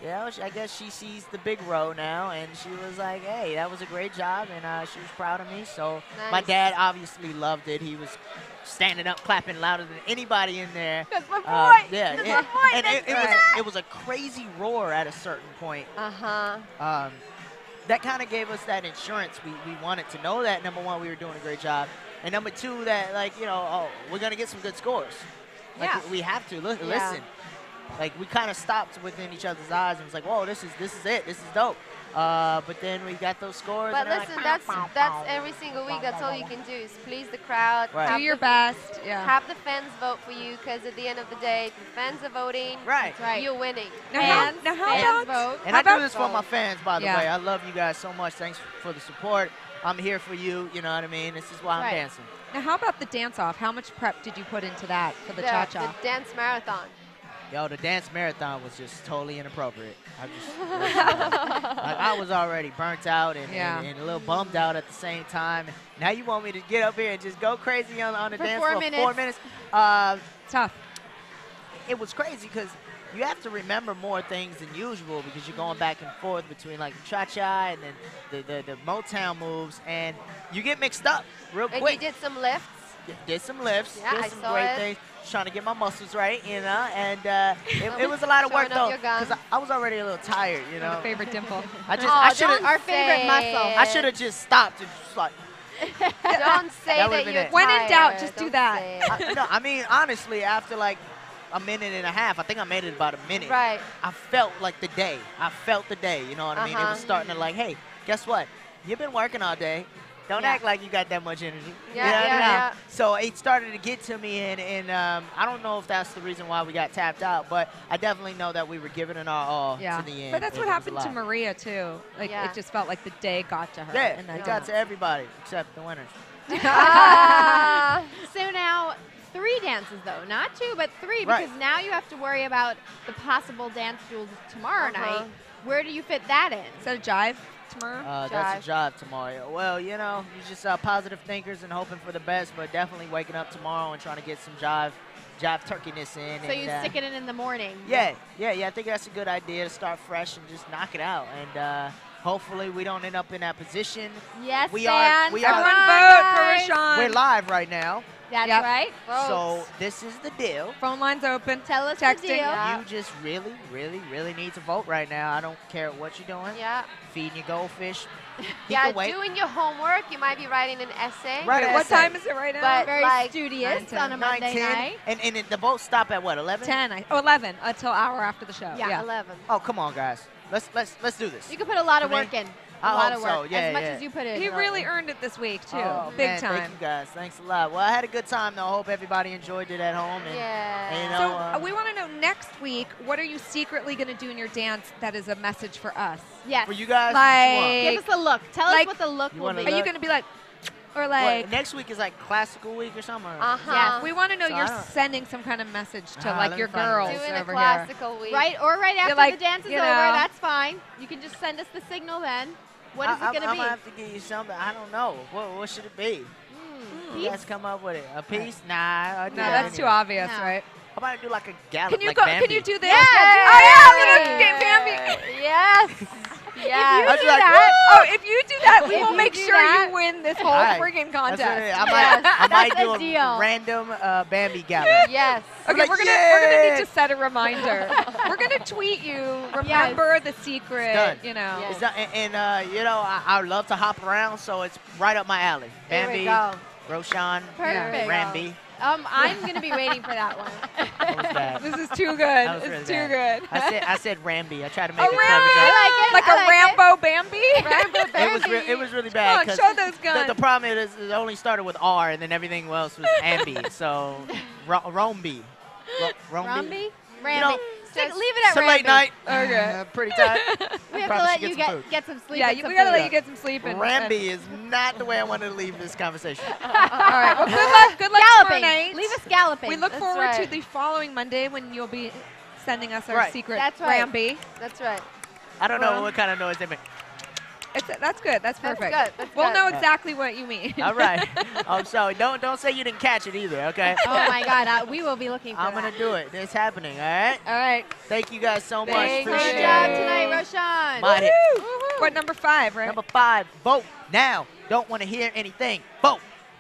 I guess she sees the big row now, and she was like, "Hey, that was a great job," and she was proud of me. So my Nice. dad obviously loved it. He was standing up, clapping louder than anybody in there. That's my boy. Yeah, That's yeah. my boy. And That's it was a crazy roar at a certain point. Uh-huh. That kind of gave us that insurance. We wanted to know that, number one, we were doing a great job. And number two, that, we're going to get some good scores. Yeah. We have to. Listen. We kind of stopped within each other's eyes and was like, whoa, this is it. This is dope. But then we got those scores. But and listen, they're that's every single week. That's all you can do is please the crowd. Right. have Do your the- best. Yeah. Have the fans vote for you, because at the end of the day, if the fans are voting, Right. Right. you're winning. Now, Fans, how fans about vote. And How I do about this for my fans, by the Yeah. way. I love you guys so much. Thanks for the support. I'm here for you. You know what I mean? This is why I'm Right. dancing. now? How about the dance-off? How much prep did you put into that for the cha-cha? The dance marathon. Yo, the dance marathon was just totally inappropriate. I was already burnt out and a little bummed out at the same time. Now you want me to get up here and just go crazy on the For dance 4 floor minutes. 4 minutes? Tough. It was crazy because you have to remember more things than usual because you're going back and forth between like the cha-cha and then the Motown moves, and you get mixed up real And quick. you did some lifts. Did some lifts, Yeah, did I some saw great it. things, trying to get my muscles right, and it was a lot of work Showing up though, your guns. because I was already a little tired, My favorite dimple. I should have, Our favorite muscle. I should have just stopped and just like, Don't say That would've that been you're it. When in doubt, tired. just do Don't that. say it. no, I mean honestly, after like a minute and a half, I think I made it about a minute. Right. I felt like the day. I felt the day. You know what I mean? It was starting to like, hey, guess what? You've been working all day. Don't Yeah. act like you got that much energy. Yeah, You know what I mean? yeah. So it started to get to me, and I don't know if that's the reason why we got tapped out, but I definitely know that we were giving it our all Yeah. to the end. But that's It what was a happened to lot. Maria, too. Like, Yeah. it just felt like the day got to her. Yeah, in it that got dance. to everybody except the winners. Ah. So now 3 dances though, not 2, but 3, Right. because now you have to worry about the possible dance duels tomorrow Uh-huh. night. Where do you fit that in? Is that a jive tomorrow? That's a job tomorrow. Well, you know, you're just positive thinkers and hoping for the best, but definitely waking up tomorrow and trying to get some jive turkeyness in. So you stick it in the morning. Yeah. I think that's a good idea to start fresh and just knock it out. And hopefully we don't end up in that position. Yes, We are- fans. we are- Everyone Come on, vote for guys. Roshon. We're live right now. That's right. So this is the deal. Phone lines open. Tell us Texting. the deal. You just really, really, really need to vote right now. I don't care what you're doing. Yeah. Feeding your goldfish. Yeah, doing your homework. You might be writing an essay. Right. What time is it right now? But Very like studious on a Monday 10, night. and the votes stop at what? 11. 10. 11 until hour after the show. Yeah. 11. Oh, come on, guys. Let's do this. You can put a lot of I mean, work in. I A lot hope of work. so. Yeah, as much yeah. as you put in. He really earned it this week, too. Oh, Big man, time. Thank you, guys. Thanks a lot. Well, I had a good time, though. I hope everybody enjoyed it at home. And, and, you know, So we want to know next week, what are you secretly going to do in your dance that is a message for us? Yes. for you guys, Like, Give us a look. Tell us what the look You will wanna be. are you look? going to be like, or What, like, next week is like classical week or something? Or? Yes. we want to know So I you're don't- sending some kind of message to let like me your find girls this. Doing a over classical week. Right after like, the dance is you over. know. That's fine. You can just send us the signal then. What is it going to I'm be? gonna have to give you something. I don't know. What should it be? You guys come up with it. A piece? Nah. I'll do No, that that's too anyway. obvious, No. right? How about I do like a gallop? Can you like go? Bambi? Can you do this? Yeah, Oh yeah, do little Bambi. Yes. If Yeah. you I'd do be like, that, Oh, if you do that, we If will you make do sure that- you win this whole Alright. friggin' That's what it contest. is. I might That's do a a deal. random Bambi gallop. Yes. Okay, Like, we're gonna yeah. need to set a reminder. We're gonna tweet you. Remember the secret. Done. You know. Yes. It's not, and you know, I love to hop around, so it's right up my alley. Here we Bambi, go. Roshan, Perfect. Rambi. I'm going to be waiting for that one. That was bad. This is too good. That was It's really too bad. good. I said Rambi. I tried to make Oh, a clever Rambo! joke. I like it. Like I a like it. Rambo Bambi? Rambo It was Bambi. it was really Come bad. on, 'cause show those guns. The problem is it only started with R, and then everything else was Ambi. So Rombi. Rambi? You know, Leave it at it's a late Rambi. night. Okay. Pretty tight. We have to Probably let should you get some food. get some sleep. Yeah, and we some gotta let food. you get some sleep. And Rambi is not the way I wanted to leave this conversation. All right. Well, good luck. Good luck Galloping. tomorrow night. Leave us galloping. We look That's forward to right. the following Monday when you'll be sending us our Right. secret That's right. Rambi. That's right. I don't know Well. what kind of noise they make. That's good. That's That's perfect. good. That's We'll good. know exactly what you mean. All right. I'm sorry. Don't say you didn't catch it either. Okay. Oh my God, we will be looking for I'm that. gonna do it. It's happening. All right. All right. Thank you guys so much. Thank Appreciate Good you. job it. tonight, Roshon. Might hit. What, number 5, right? Number 5. Vote now. Don't want to hear anything. Vote.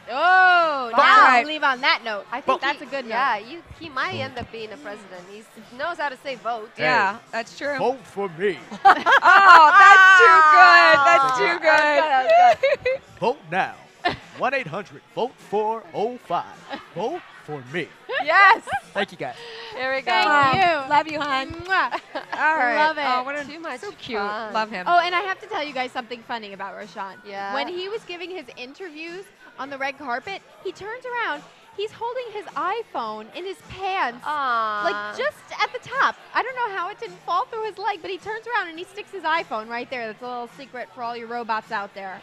Oh, That's now right. leave on that note. I think that's a good note. Yeah, he might end up being a president. He knows how to say vote. Yeah, that's true. Vote for me. Oh, that's too good. That's too good. Vote now. 1-800-VOTE-405. Vote for me. Yes. Thank you guys. Here we go. Thank you. Love you, hon. Mwah. All right. Love it. Oh, what a, Too much so cute. fun. Love him. Oh, and I have to tell you guys something funny about Roshon. Yeah. When he was giving his interviews on the red carpet, he turns around. He's holding his iPhone in his pants. Aww. Like just at the top. I don't know how it didn't fall through his leg, but he turns around and he sticks his iPhone right there. That's a little secret for all your robots out there.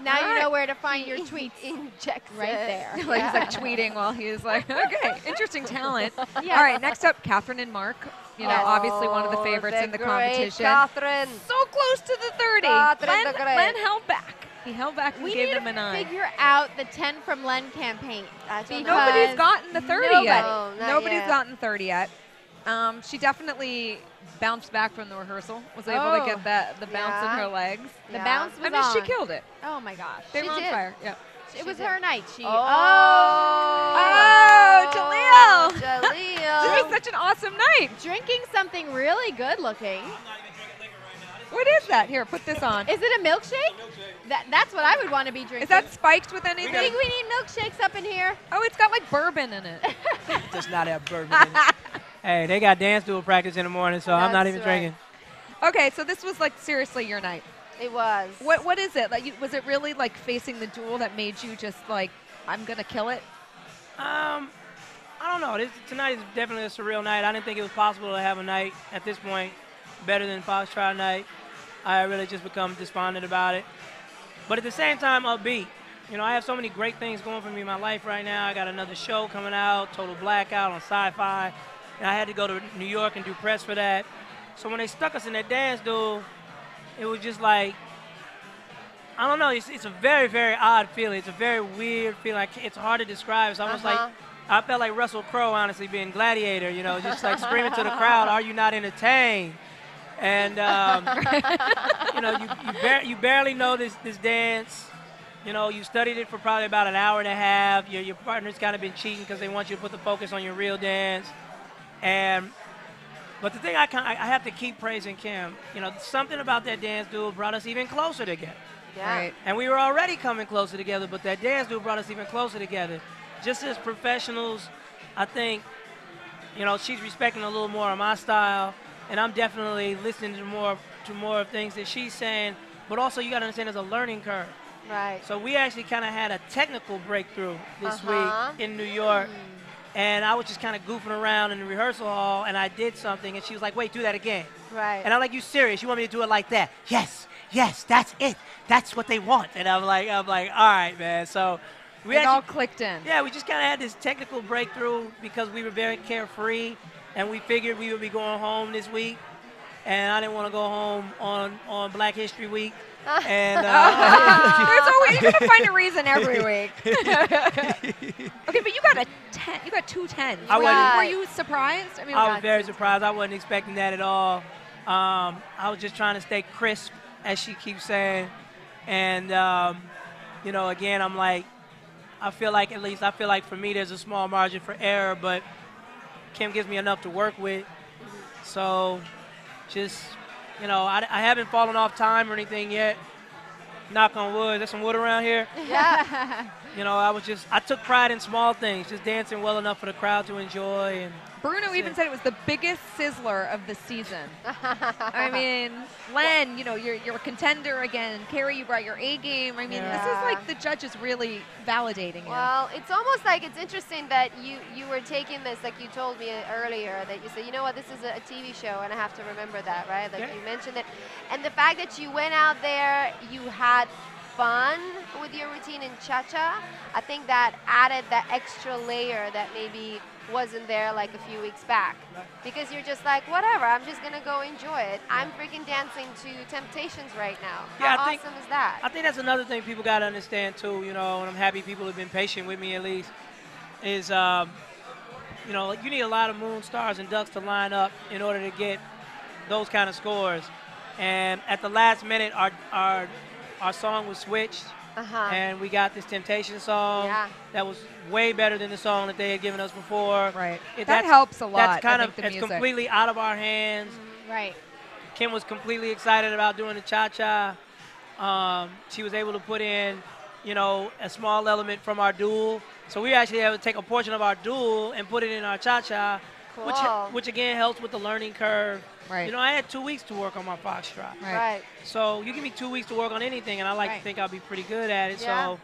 Now you know where to find your tweets. Injects Right it. there. Like he's like tweeting while he's like, okay, interesting talent. Yes. All right, next up, Catherine and Mark. You know, obviously one of the favorites in the great competition. Catherine. So close to the 30. Catherine the Great. Len held back. He held back and We gave need them to an eye. figure out the 10 from Len campaign. don't because know. Nobody's gotten the 30 nobody. yet. No, not Nobody's yet. gotten 30 yet. She definitely bounced back from the rehearsal. Was able to get the bounce in Yeah. her legs. The Yeah. bounce was I mean, she on. killed it. Oh my gosh. They She were on did. fire. Yeah. It was did. her night. She. Oh, Jaleel. Jaleel. This was such an awesome night. Drinking something really good looking. What is that? Here, put this on. Is it a milkshake? That's what I would want to be drinking. Is that spiked with I anything? think we need milkshakes up in here. Oh, it's got like bourbon in it. Does not have bourbon in it. Hey, they got dance dual practice in the morning, so I'm not That's even right. drinking. Okay, so this was like seriously your night. It was. What is it? Like, was it really like facing the duel that made you just like, I'm gonna kill it? I don't know. Tonight is definitely a surreal night. I didn't think it was possible to have a night at this point better than Foxtrot night. I really just become despondent about it. But at the same time, upbeat. You know, I have so many great things going for me in my life right now. I got another show coming out, Total Blackout on Sci-Fi. And I had to go to New York and do press for that. So when they stuck us in that dance duel, it was just like, I don't know. It's a very, very odd feeling. It's a very weird feeling. It's hard to describe. It's almost like, I felt like Russell Crowe, honestly, being Gladiator, you know, just like screaming to the crowd, are you not entertained? And, you know, you barely know this dance. you know, you studied it for probably about an hour and a half. Your partner's kind of been cheating because they want you to put the focus on your real dance. But the thing I have to keep praising Kim. You know, something about that dance duel brought us even closer together. Yeah. Right. And we were already coming closer together, but that dance duel brought us even closer together. Just as professionals, I think, you know, she's respecting a little more of my style, and I'm definitely listening to more of things that she's saying. But also, you got to understand, there's a learning curve. Right. So we actually kind of had a technical breakthrough this week in New York. And I was just kind of goofing around in the rehearsal hall, and I did something, and she was like, wait, do that again. Right. And I'm like, you serious? You want me to do it like that? Yes, that's it. That's what they want. And I'm like, all right, man. So we It all clicked in. Yeah, we just kind of had this technical breakthrough because we were very carefree, and we figured we would be going home this week. And I didn't want to go home on Black History Week. And there's always, you're gonna find a reason every week. Okay, but you got 10. You got 2 10s. Were you surprised? I mean, I was very surprised. I wasn't expecting that at all. I was just trying to stay crisp, as she keeps saying. And you know, again, I'm like, I feel like for me, there's a small margin for error, but Kim gives me enough to work with. So, just. You know, I haven't fallen off time or anything yet. Knock on wood. There's some wood around here. Yeah. You know, I took pride in small things, just dancing well enough for the crowd to enjoy. And Bruno even said it was the biggest sizzler of the season. I mean, Len, you know, you're a contender again. Carrie, you brought your A game. I mean, this is like the judges really validating you. Well, it's almost like it's interesting that you were taking this, like you told me earlier, that you said, you know what, this is a TV show, and I have to remember that, right? Like you mentioned it. And the fact that you went out there, you had fun with your routine in cha-cha, I think that added that extra layer that maybe wasn't there like a few weeks back. Because you're just like, whatever, I'm just going to go enjoy it. I'm freaking dancing to Temptations right now. How awesome is that? I think that's another thing people got to understand too, you know, and I'm happy people have been patient with me at least, is, you know, you need a lot of moon, stars, and ducks to line up in order to get those kind of scores. And at the last minute, our song was switched, and we got this Temptation song that was way better than the song that they had given us before. Right. That helps a lot. That's completely out of our hands. Right. Kim was completely excited about doing the cha-cha. She was able to put in, you know, a small element from our duel. So we actually have to take a portion of our duel and put it in our cha-cha, which again helps with the learning curve. Right. You know, I had 2 weeks to work on my foxtrot. Right. So you give me 2 weeks to work on anything, and I like to think I'll be pretty good at it. Yeah.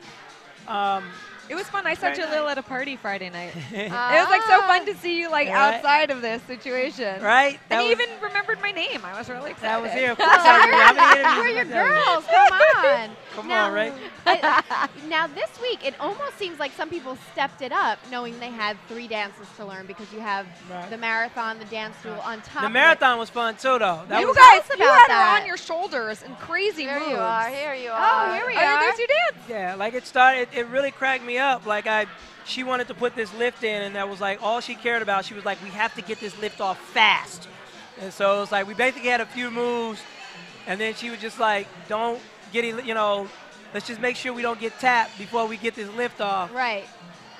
So it was fun. I saw Jaleel at a party Friday night. It was like so fun to see you like outside of this situation. Right. And he even remembered my name. I was really excited. I was here. Of course I We're your girls. Come on. Come on, right? Now this week, it almost seems like some people stepped it up, knowing they had 3 dances to learn because you have the marathon, the dance duel on top. The marathon was fun too, though. You guys, you had her on your shoulders and crazy moves. Here you are. Here you are. Oh, here we are. There's your dance. Yeah, like it started. It really cracked me up. Like she wanted to put this lift in, and that was like all she cared about. She was like, we have to get this lift off fast. And so it was like we basically had a few moves, and then she was just like, don't get it, you know, let's just make sure we don't get tapped before we get this lift off. Right.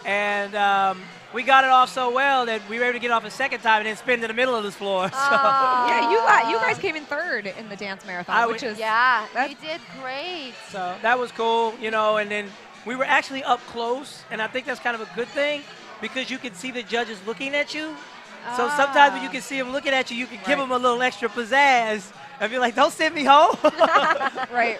And we got it off so well that we were able to get off a second time and then spin to the middle of this floor. So. Yeah, you guys came in 3rd in the dance marathon, which is you did great. So that was cool, you know, and then we were actually up close, and I think that's kind of a good thing because you can see the judges looking at you. So sometimes when you can see them looking at you, you can give them a little extra pizzazz and be like, don't send me home. Right.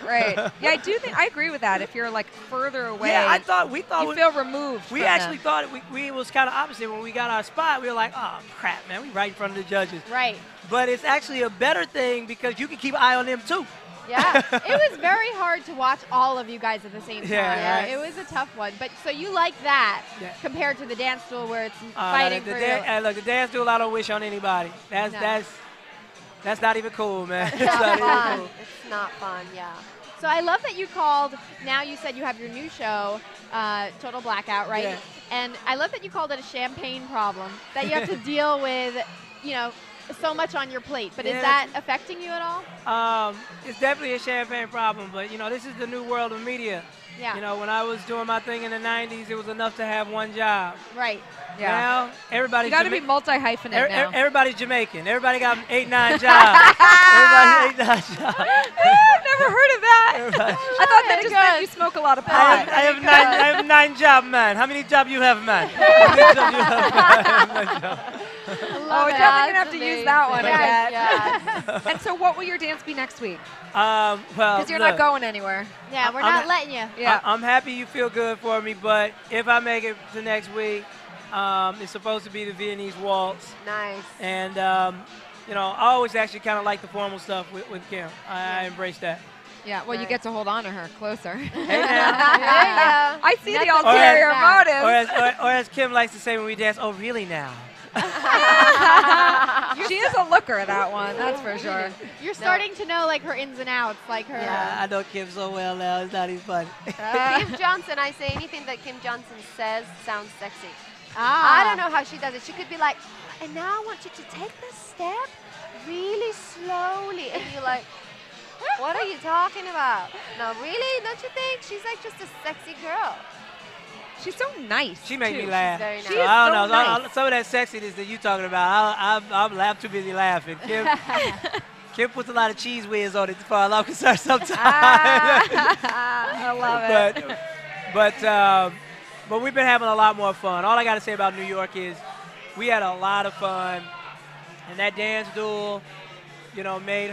Yeah, I do think, I agree with that. If you're like further away, we thought you feel removed. We actually thought we was kind of opposite. When we got our spot, we were like, oh, crap, man, we right in front of the judges. Right. But it's actually a better thing because you can keep an eye on them, too. Yeah, it was very hard to watch all of you guys at the same time. Yeah, It was a tough one. But so you like that compared to the dance duel where it's fighting for look, the dance duel I don't wish on anybody. That's not even cool, man. It's not fun. It's not fun, yeah. So I love that you called, now you said you have your new show, Total Blackout, right? Yeah. And I love that you called it a champagne problem, that you have to deal with, you know, so much on your plate, but is that affecting you at all? It's definitely a champagne problem, but you know, this is the new world of media. Yeah. You know, when I was doing my thing in the 90s, it was enough to have one job. Right. Yeah. Now, everybody's You got to be multi-hyphenate now. Everybody's Jamaican. Everybody got 8, 9 jobs. Everybody 8, 9 jobs. I've never heard of that. I thought that just meant you smoke a lot of pot. I have 9 jobs, man. How many jobs you have, man? How many jobs you have, man? I have 9 jobs. Oh, we're definitely going to have to use that one again. Yeah. And so what will your dance be next week? Well, because you're not going anywhere. Yeah, we're not letting you. Yeah. I'm happy you feel good for me, but if I make it to next week, it's supposed to be the Viennese waltz. Nice. And, you know, I always actually kind of like the formal stuff with Kim. I embrace that. Yeah, well, you get to hold on to her closer. Hey, now. Yeah. I see the ulterior motive. Or as Kim likes to say when we dance, oh, really now? She is a looker, that one, that's for sure. You're starting to know like her ins and outs, like her. Yeah, I know Kim so well now. It's not even funny. Kim Johnson, I say anything that Kim Johnson says sounds sexy. Ah. I don't know how she does it. She could be like, and now I want you to take this step really slowly. And you're like, what are you talking about? No, really? Don't you think? She's like just a sexy girl. She's so nice. She made too. me laugh. She's very nice. She is I don't so know. nice. Some of that sexiness that you talking about, I'm too busy laughing. Kim puts a lot of cheese whiz on it as far as I'm concerned sometimes. I love it. But we've been having a lot more fun. All I got to say about New York is we had a lot of fun. And that dance duel, you know, made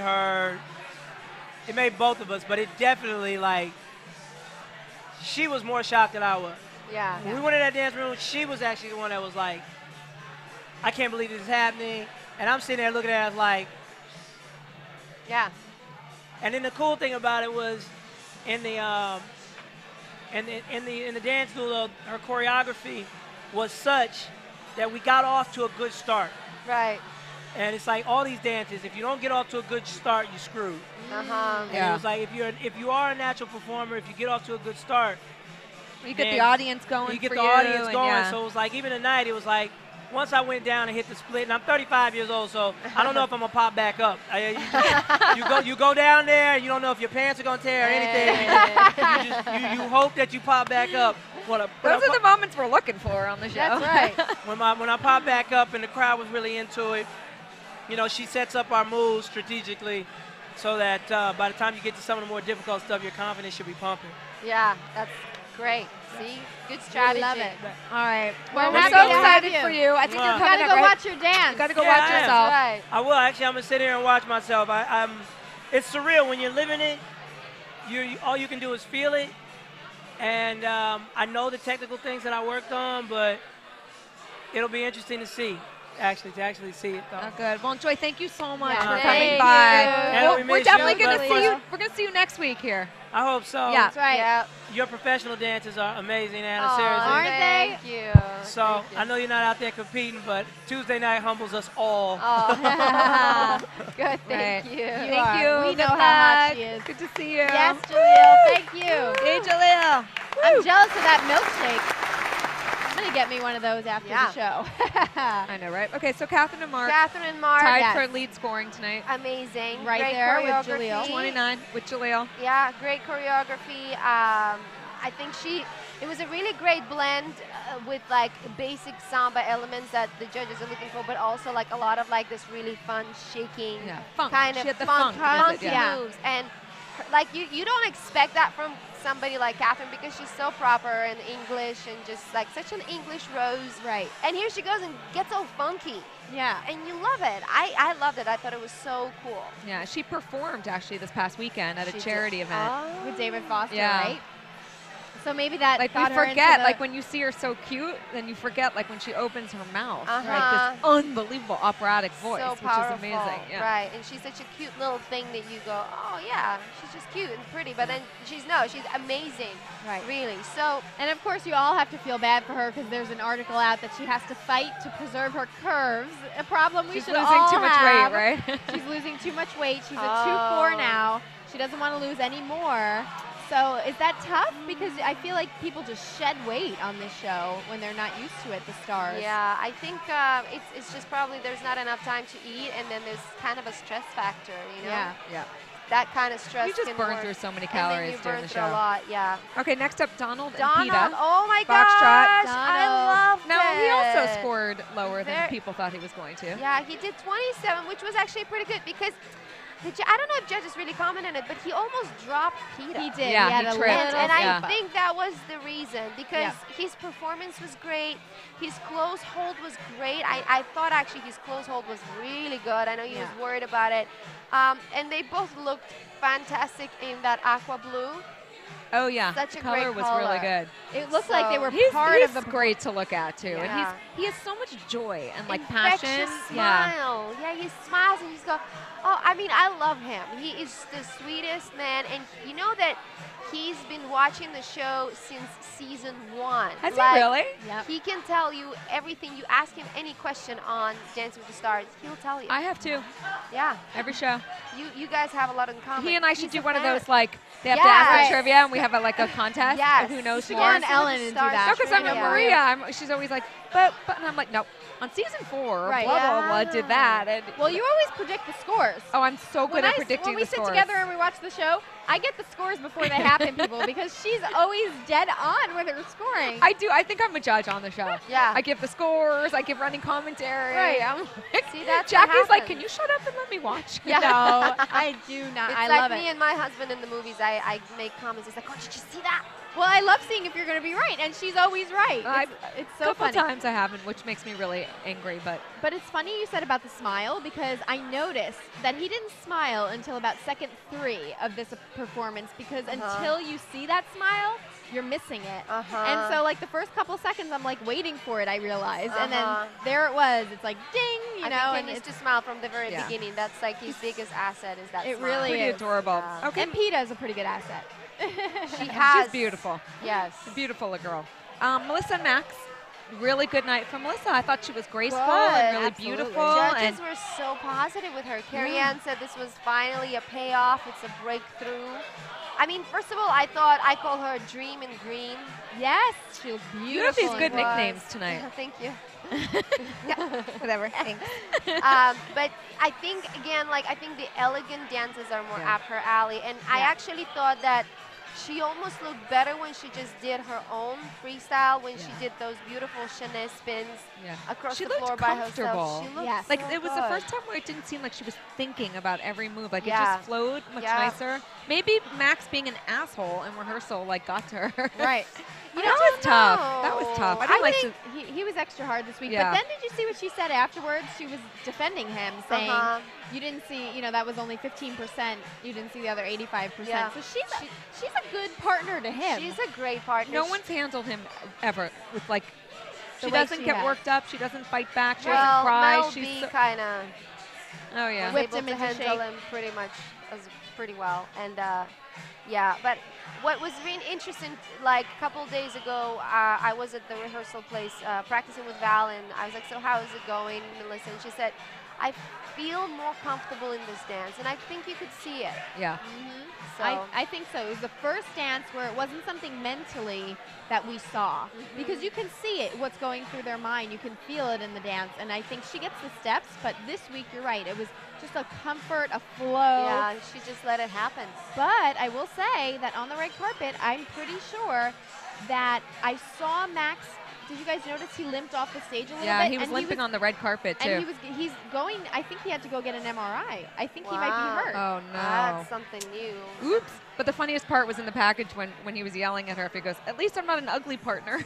both of us, but it definitely, like, she was more shocked than I was. Yeah. When we went in that dance room, she was actually the one that was like, I can't believe this is happening. And I'm sitting there looking at her like, yeah. And then the cool thing about it was in the dance duel, her choreography was such that we got off to a good start. Right. And it's like all these dances, if you don't get off to a good start, you're screwed. Uh-huh. And it was like if you are a natural performer, if you get off to a good start, you get the audience going. You get for the you audience and going. yeah. So it was like even tonight, it was like once I went down and hit the split, and I'm 35 years old, so I don't know if I'm gonna pop back up. You go down there, you don't know if your pants are gonna tear or anything. And you hope that you pop back up. Those are the moments we're looking for on the show. That's right. When I popped back up and the crowd was really into it, you know, she sets up our moves strategically so that by the time you get to some of the more difficult stuff, your confidence should be pumping. Yeah, that's great. See? Good strategy. I love it. All right. Well, we're we're so happy to excited have for you. you. I think you're You coming gotta up, go right? watch your dance. You gotta go Yeah, watch I am. yourself. Right. I will. Actually, I'm going to sit here and watch myself. It's surreal. When you're living it, all you can do is feel it. And I know the technical things that I worked on, but it'll be interesting to see. To actually see it, though. Oh, good. Well, Joy, thank you so much Yeah, for thank coming you. by. And Well, we we're miss definitely you, going to but see you. please. We're going to see you next week here. I hope so. Yeah. That's right. Yeah. Your professional dances are amazing, Anna. Aw, Seriously. Aren't they? Thank you. So Thank you. I know you're not out there competing, but Tuesday night humbles us all. Oh. Good. Thank Right. you. Thank you. We Good know how hot luck. she is. Good to see you. Yes, Jaleel. Thank you. Hey, Jaleel. I'm jealous of that milkshake. I'm gonna get me one of those after Yeah. the show. I know, right? Okay, so Catherine and Mark Catherine and Mark. tied yes. for lead scoring tonight. Amazing. Right Great there with choreography. Jaleel. 29 with Jaleel. Yeah, great choreography. I think it was a really great blend with like basic samba elements that the judges are looking for, but also like a lot of like this really fun shaking Yeah, funk. kind She of had the funk, funky yeah. moves. And like you don't expect that from somebody like Catherine because she's so proper and English and just like such an English rose. Right. And here she goes and gets all funky. Yeah. And you love it. I loved it. I thought it was so cool. Yeah, she performed actually this past weekend at She a did. charity event. Oh. With David Foster, Yeah. right? So maybe that Like we got her into forget, the- like when you see her so cute, then you forget like when she opens her mouth, Uh-huh. like this unbelievable operatic voice, So which powerful, is amazing. Yeah. right? And she's such a cute little thing that you go, oh yeah, she's just cute and pretty. But then she's amazing, Right. really. So And of course, you all have to feel bad for her because there's an article out that she has to fight to preserve her curves. A problem we She's should losing all too much have. weight, right? She's losing too much weight. She's a Oh. 2'4" now. She doesn't want to lose any more. So is that tough? Because I feel like people just shed weight on this show when they're not used to it, the stars. Yeah, I think it's just probably there's not enough time to eat, and then there's kind of a stress factor, you know? Yeah. That kind of stress. You just can burn work. through so many And calories then you during burn the through show. a lot, yeah. Okay, next up, Donald Donald, and PETA. oh my Foxtrot. gosh, I love No, he also it. scored lower than people thought he was going to. Yeah, he did 27, which was actually pretty good because I don't know if judges really commented on it, but he almost dropped PETA. He did. Yeah, he had he a tripped. little And I slip up. think that was the reason because his performance was great. His close hold was great. I thought actually his close hold was really good. I know he was worried about it. And they both looked fantastic in that aqua blue. Oh yeah, Such the a color great was really color. good. It looked like they were He's part of the great to look at too, Yeah. and he has so much joy and like Infectious passion. smile. Yeah, he smiles and he's go. Oh, I mean, I love him. He is the sweetest man, and you know that he's been watching the show since season 1. Has he really? Yep. He can tell you everything. You ask him any question on Dancing with the Stars, he'll tell you. I have too. Yeah. Every show. You guys have a lot in common. He and I should He's do a one of fan. those like they have to ask Yes. the trivia and we have like a contest Yes. of who knows You should more. get on Ellen and do that. No, because I'm with Trivia. Maria. She's always like, but and I'm like, no. On season 4, Right. blah blah blah did that. And Well, you always predict the scores. oh, I'm so good at predicting when we the sit scores. together and we watch the show, I get the scores before they happen, people, because she's always dead on with her scoring. I do. I think I'm a judge on the show. Yeah. I give the scores. I give running commentary. Right. I'm See, that's what Jackie's like, happens. can you shut up and let me watch? No, I do not. It's I like love me it. and my husband in the movies. I make comments. It's like, oh, did you see that? Well, I love seeing if you're going to be right, and she's always right. It's so couple funny. times I haven't, which makes me really angry. But But it's funny you said about the smile because I noticed that he didn't smile until about second 3 of this performance because until you see that smile, you're missing it. And so like the first couple seconds, I'm like waiting for it, I realized. And then there it was. It's like ding, you know. I And think he needs it's to smile from the very Yeah. beginning. That's like his biggest asset is that It smile. really pretty is. adorable. Yeah. Okay. And PETA is a pretty good asset. She has. She's beautiful. Yes. Beautiful girl. Melissa and Max, really good night from Melissa. I thought she was graceful Good, and really absolutely. beautiful. Judges And were so positive with her. Carrie Ann said this was finally a payoff. It's a breakthrough. I mean, first of all, I thought I call her Dream in Green. Yes, she looks beautiful. you have these in good white. nicknames tonight. Thank you. Whatever. Thanks. But I think, again, like, I think the elegant dances are more Yeah. up her alley. And I actually thought that she almost looked better when she just did her own freestyle, when she did those beautiful chaîné spins across She the looked floor by comfortable. herself. She looked Yes. Like so it was the good. first time where it didn't seem like she was thinking about every move. Like it Yeah. just flowed much Yeah. nicer. Maybe Max being an asshole in rehearsal like got to her. Right. You know, that was tough. That was tough. I I didn't like think he was extra hard this week. Yeah. But then did you see what she said afterwards? She was defending him, saying you didn't see, you know, that was only 15%. You didn't see the other 85%. Yeah. So she's a good partner to him. She's a great partner. no one's handled him ever with like. The She way doesn't she get has. worked up. She doesn't fight back. She well, doesn't cry. Mel She's B so, kind of oh yeah. was Whipped able him to into handle shape. him pretty much pretty well. And yeah, but what was really interesting, like a couple days ago, I was at the rehearsal place practicing with Val, and I was like, so how is it going, Melissa? And she said, I feel more comfortable in this dance, and I think you could see it. Yeah. So I think so. It was the first dance where it wasn't something mentally that we saw. Because you can see it, what's going through their mind. You can feel it in the dance. And I think she gets the steps, but this week, you're right. It was just a comfort, a flow. yeah, she just let it happen. But I will say that on the red carpet, I'm pretty sure that I saw Max. Did you guys notice he limped off the stage a little bit? Yeah, he was And limping on the red carpet too. And he's going, I think he had to go get an MRI. I think he might Wow. be hurt. Oh no. That's something new. Oops. But the funniest part was in the package when he was yelling at her. He goes, "At least I'm not an ugly partner."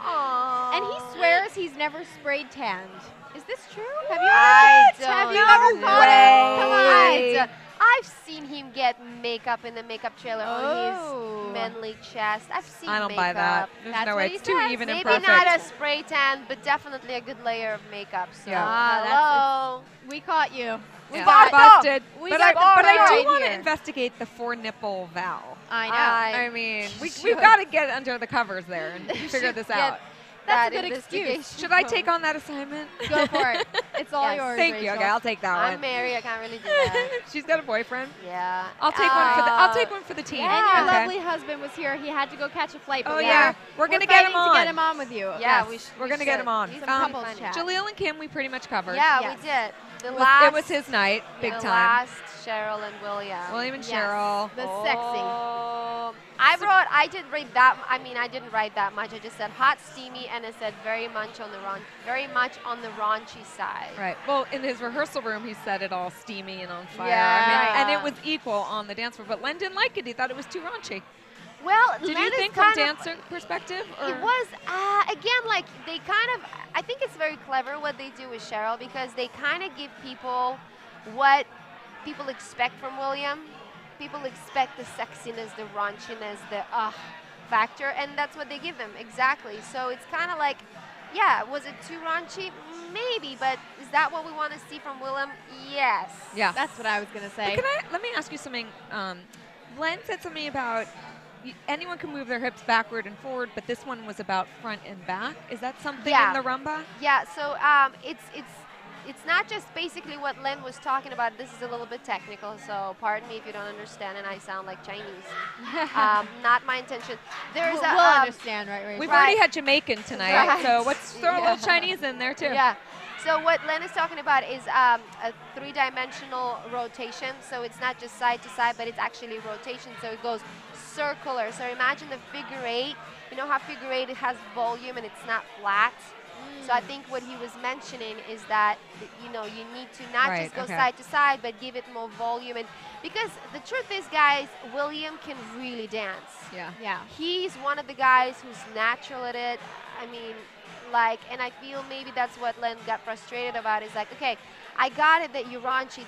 Aww. And he swears he's never sprayed tanned. Is this true? Have you I ever? Have you don't ever know. caught him? Come I on. don't- I've seen him get makeup in the makeup trailer Oh. on his manly chest. I've seen I don't makeup. buy that. There's That's no what way. he It's too says. even and Maybe perfect. not a spray tan, but definitely a good layer of makeup. So, Yeah, hello. We caught you. We got busted. We But got I right do want to here. investigate the 4-nipple valve. I know. I mean, we've should. got to get under the covers there and figure this get out. That's that a good excuse. investigation Should I going. take on that assignment? Go for it. It's all yours. Thank you. Rachel. Okay, I'll take that one. I'm married. I can't really do that. She's got a boyfriend. Yeah. I'll take one for the team. And your Okay. lovely husband was here. He had to go catch a flight. But Oh yeah, we're gonna get him fighting on. to get him on with you. Yeah, Yes. We're gonna get him on. Some couples chat. Jaleel and Kim, we pretty much covered. Yeah, Yes. we did. The It last. was his night, big the time. last Cheryl and William. William and Yes. Cheryl. The sexy. I didn't rate that. I mean, I didn't write that much. I just said hot, steamy, and I said very much on the raunchy side. Right. Well, in his rehearsal room, he said it all steamy and on fire. Yeah. I mean, and it was equal on the dance floor. But Len didn't like it. He thought it was too raunchy. Well, Did Len you is think from kind of- dancer perspective? Or? It was, again, like, they kind of, I think it's very clever what they do with Cheryl because they kind of give people what people expect from William. People expect the sexiness, the raunchiness, the factor, and that's what they give them, exactly. So it's kind of like, yeah, was it too raunchy? Maybe, but is that what we want to see from William? Yes. Yeah. That's what I was gonna say. Let me ask you something. Len said something about anyone can move their hips backward and forward, but this one was about front and back. Is that something in the rumba? Yeah. So it's not just basically what Len was talking about. This is a little bit technical, so pardon me if you don't understand and I sound like Chinese. Not my intention. There's we'll understand, right, Rachel? We've already had Jamaican tonight, so let's throw a little Chinese in there too. Yeah. So what Len is talking about is a three-dimensional rotation. So it's not just side to side, but it's actually rotation. So it goes circular. So imagine the figure eight. You know how figure eight has volume and it's not flat? So I think what he was mentioning is that, you know, you need to not just go side to side, but give it more volume. And because the truth is, guys, William can really dance. Yeah. He's one of the guys who's natural at it. I mean, like, and I feel maybe that's what Len got frustrated about. Is like, okay, I got it that you're raunchy,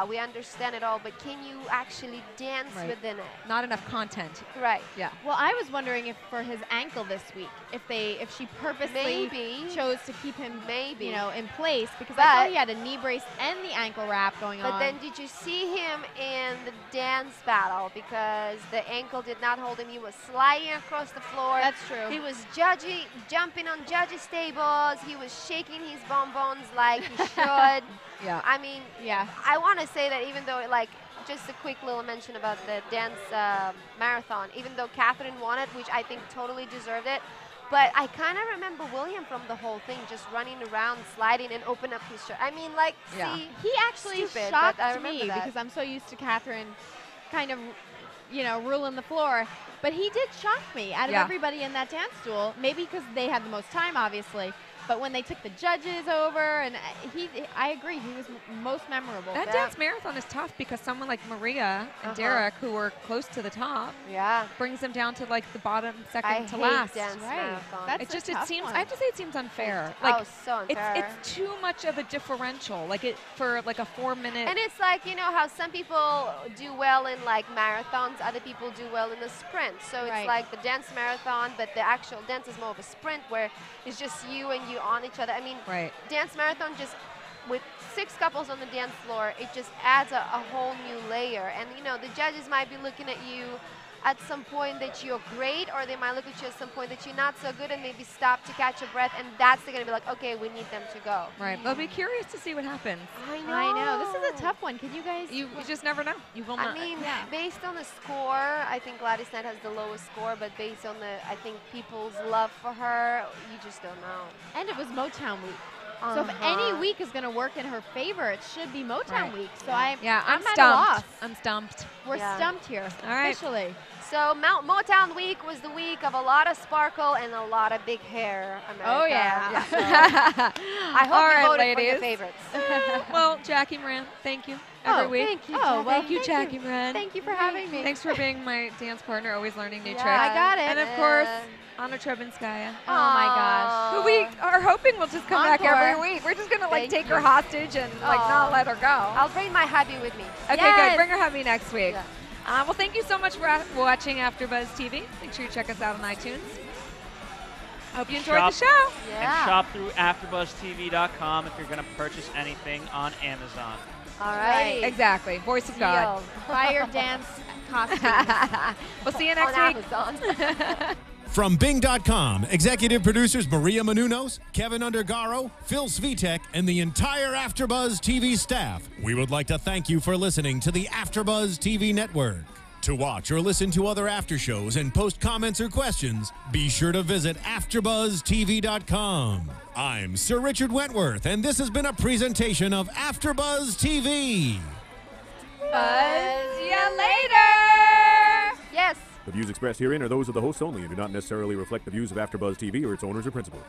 we understand it all, but can you actually dance within it? Not enough content. Right. Yeah. Well, I was wondering if for his ankle this week, if she purposely chose to keep him, you know, in place, because I thought he had a knee brace and the ankle wrap going on. But then did you see him in the dance battle? Because the ankle did not hold him. He was sliding across the floor. That's true. He was jumping on judges' tables. He was shaking his bonbons like he should. Yeah. I mean, I want to say that even though, like, just a quick little mention about the dance marathon, even though Catherine won it, which I think totally deserved it, but I kind of remember William from the whole thing, just running around, sliding, and open up his shirt. I mean, like, see, he actually stupid, shocked but I remember me that. because I'm so used to Catherine kind of, you know, ruling the floor. But he did shock me out of everybody in that dance duel, maybe because they had the most time, obviously. But when they took the judges over, and I agree, he was most memorable. That dance marathon is tough because someone like Maria and Derek, who were close to the top, brings them down to like the bottom, second to last. Dance marathon. That's it seems. one. I have to say, it seems unfair. Like, so unfair. It's too much of a differential. Like for like a 4-minute. And it's like, you know how some people do well in like marathons, other people do well in the sprint. So it's like the dance marathon, but the actual dance is more of a sprint where it's just you and you on each other. I mean, dance marathon, just with 6 couples on the dance floor, it just adds a whole new layer. And you know, the judges might be looking at you at some point that you're great, or they might look at you at some point that you're not so good and maybe stop to catch a breath, and they're going to be like, okay, we need them to go. Right. I'll be curious to see what happens. I know. This is a tough one. Can you guys? You just never know. You will not. I mean, based on the score, I think Gladys Knight has the lowest score, but based on I think people's love for her, you just don't know. And it was Motown week. So if any week is going to work in her favor, it should be Motown week. So I'm stumped. at a loss. I'm stumped. We're stumped here. All right. Officially. So Motown week was the week of a lot of sparkle and a lot of big hair, America. Oh, yeah. So I hope you voted for your favorites. Well, Jackie Miranne, thank you every week. Thank you. Oh, thank you, Jackie Miranne. Thank you for having me. Thanks for being my dance partner, always learning new tricks. I got it. And of course, Anna Trebunskaya. Oh my gosh. Who we are hoping will just come back Encore. every week. We're just gonna like take her hostage and like not let her go. I'll bring my hubby with me. Okay, good. Bring her hubby next week. Yeah. Well, thank you so much for watching AfterBuzz TV. Make sure you check us out on iTunes. Hope you enjoyed the show. And shop through AfterBuzzTV.com if you're going to purchase anything on Amazon. All right. Exactly. Voice of God. Fire dance costumes. We'll see you next on week. Amazon. From Bing.com, executive producers Maria Menounos, Kevin Undergaro, Phil Svitek, and the entire AfterBuzz TV staff, we would like to thank you for listening to the AfterBuzz TV network. To watch or listen to other after shows and post comments or questions, be sure to visit AfterBuzzTV.com. I'm Sir Richard Wentworth, and this has been a presentation of AfterBuzz TV. Buzz ya later! Yes. The views expressed herein are those of the hosts only and do not necessarily reflect the views of AfterBuzz TV or its owners or principals.